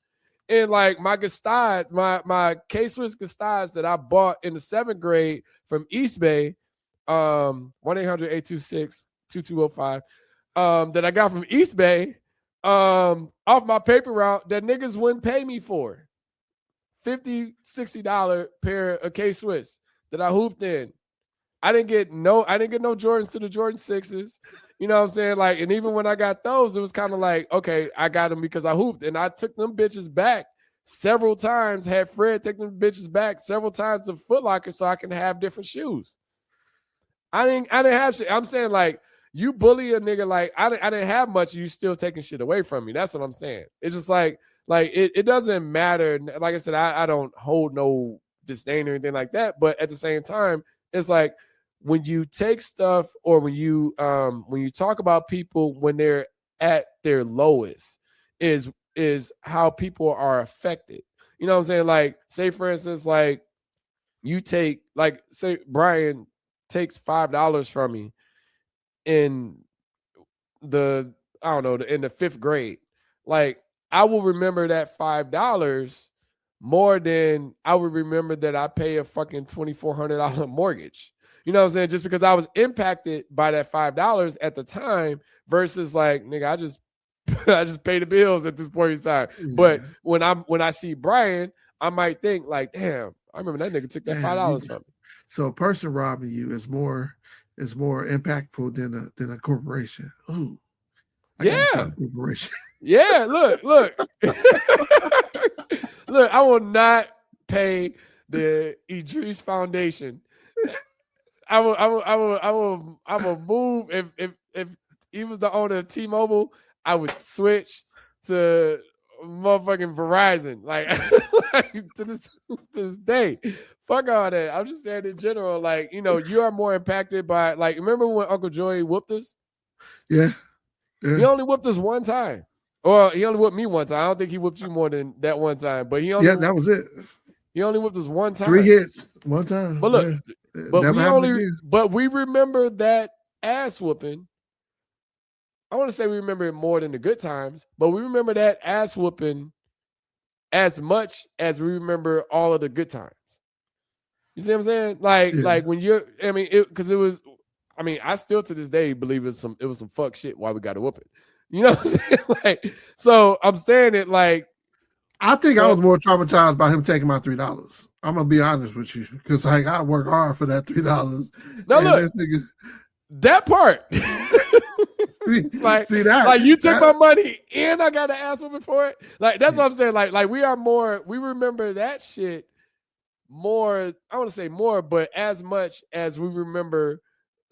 And like my Gustave, my K-Swiss Gustave that I bought in the 7th grade from East Bay, 1-800-826-2205, that I got from East Bay, off my paper route that niggas wouldn't pay me for. $50, $60 pair of K-Swiss that I hooped in. I didn't get no Jordans to the Jordan 6s. You know what I'm saying? Like, and even when I got those, it was kind of like, okay, I got them because I hooped. And I took them bitches back several times, had Fred take them bitches back several times to Foot Locker so I can have different shoes. I didn't have shit. I'm saying, like, you bully a nigga, like, I didn't have much, you still taking shit away from me. That's what I'm saying. It's just like it doesn't matter. Like I said, I don't hold no disdain or anything like that. But at the same time, it's like when you take stuff or when you talk about people when they're at their lowest is how people are affected. You know what I'm saying? Like, say for instance, like you take, like, say Brian takes $5 from me in the, I don't know, in the 5th grade. Like, I will remember that $5 more than I would remember that I pay a fucking $2,400 mortgage. You know what I'm saying? Just because I was impacted by that $5 at the time versus like, nigga, I just pay the bills at this point in time. Yeah. But when I see Brian, I might think like, damn, I remember that nigga took that $5 from me. So a person robbing you is more impactful than a corporation. Ooh. I gotta start a corporation. Yeah, look. Look, I will not pay the Idris Foundation. I will move if he was the owner of T-Mobile, I would switch to motherfucking Verizon. Like, to this day. Fuck all that. I'm just saying in general, like, you know, you are more impacted by, like, remember when Uncle Joey whooped us? Yeah. He only whooped us one time. Or he only whooped me one time. I don't think he whooped you more than that one time. But he only that was it. He only whooped us one time. 3 hits, one time. But look, but we remember that ass whooping. I want to say we remember it more than the good times, but we remember that ass whooping as much as we remember all of the good times. You see what I'm saying? Like when you're, I mean, because it was, I mean, I still to this day believe it was some fuck shit why we got to whoop it. You know what I'm saying? Like, so I'm saying it like, I think I was more traumatized by him taking my $3. I'm gonna be honest with you, because like I work hard for that $3. No, look, that part. Like, see that? Like you took my money and I got an ass whooping for it. Like that's what I'm saying. Like we remember that shit more. I want to say more, but as much as we remember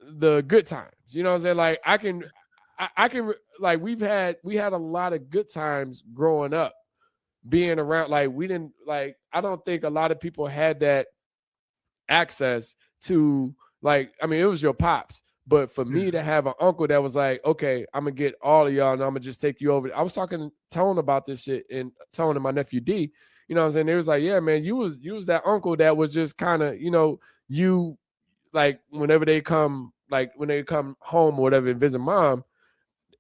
the good times. You know what I'm saying? Like I can like we had a lot of good times growing up. Being around, like we didn't, like I don't think a lot of people had that access to, like, I mean, it was your pops, but for me to have an uncle that was like, okay, I'm gonna get all of y'all and I'm gonna just take you over. I was talking to Tone about this shit, and Tone and my nephew D, you know what I'm saying? They was like, yeah, man, you was that uncle that was just kind of, you know, you like whenever they come home or whatever and visit mom,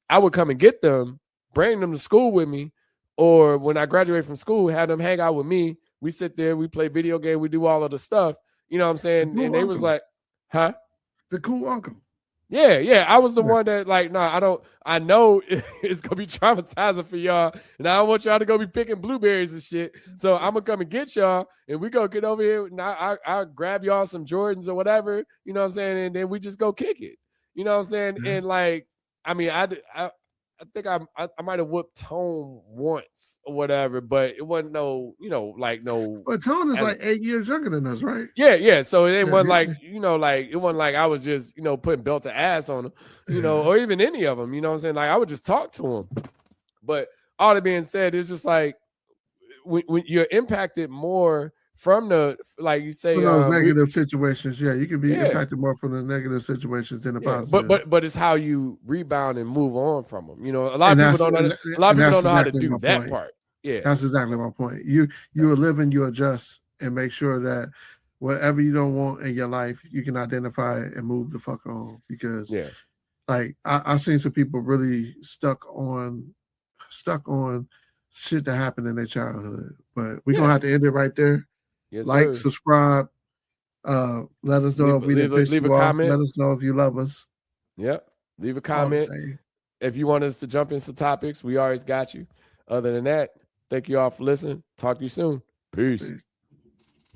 I would come and get them, bring them to school with me. Or when I graduated from school, have them hang out with me. We sit there, we play video game, we do all of the stuff. You know what I'm saying? And they was like, huh? The cool uncle. Yeah. I was the one that like, I know it's gonna be traumatizing for y'all. And I don't want y'all to go be picking blueberries and shit. So I'm gonna come and get y'all and we go get over here and I'll grab y'all some Jordans or whatever, you know what I'm saying? And then we just go kick it. You know what I'm saying? Mm-hmm. And like, I mean, I think I might have whooped Tone once or whatever, but it wasn't no. But Tone is like 8 years younger than us, right? Yeah. So it wasn't like, like it wasn't like I was just, putting belt to ass on them, or even any of them. You know what I'm saying? Like I would just talk to them. But all that being said, it's just like when you're impacted more from the, like you say, from those negative situations, you can be impacted more from the negative situations than the positive. But it's how you rebound and move on from them. A lot of people don't know how to do that part. Yeah, that's exactly my point. You will live and you adjust and make sure that whatever you don't want in your life, you can identify it and move the fuck on. Because like I've seen some people really stuck on shit that happened in their childhood. But we're gonna have to end it right there. Yes, like, subscribe. Let us know if we didn't piss you off. Comment. Let us know if you love us. Yep. Leave a comment. If you want us to jump in some topics, we always got you. Other than that, thank you all for listening. Talk to you soon. Peace.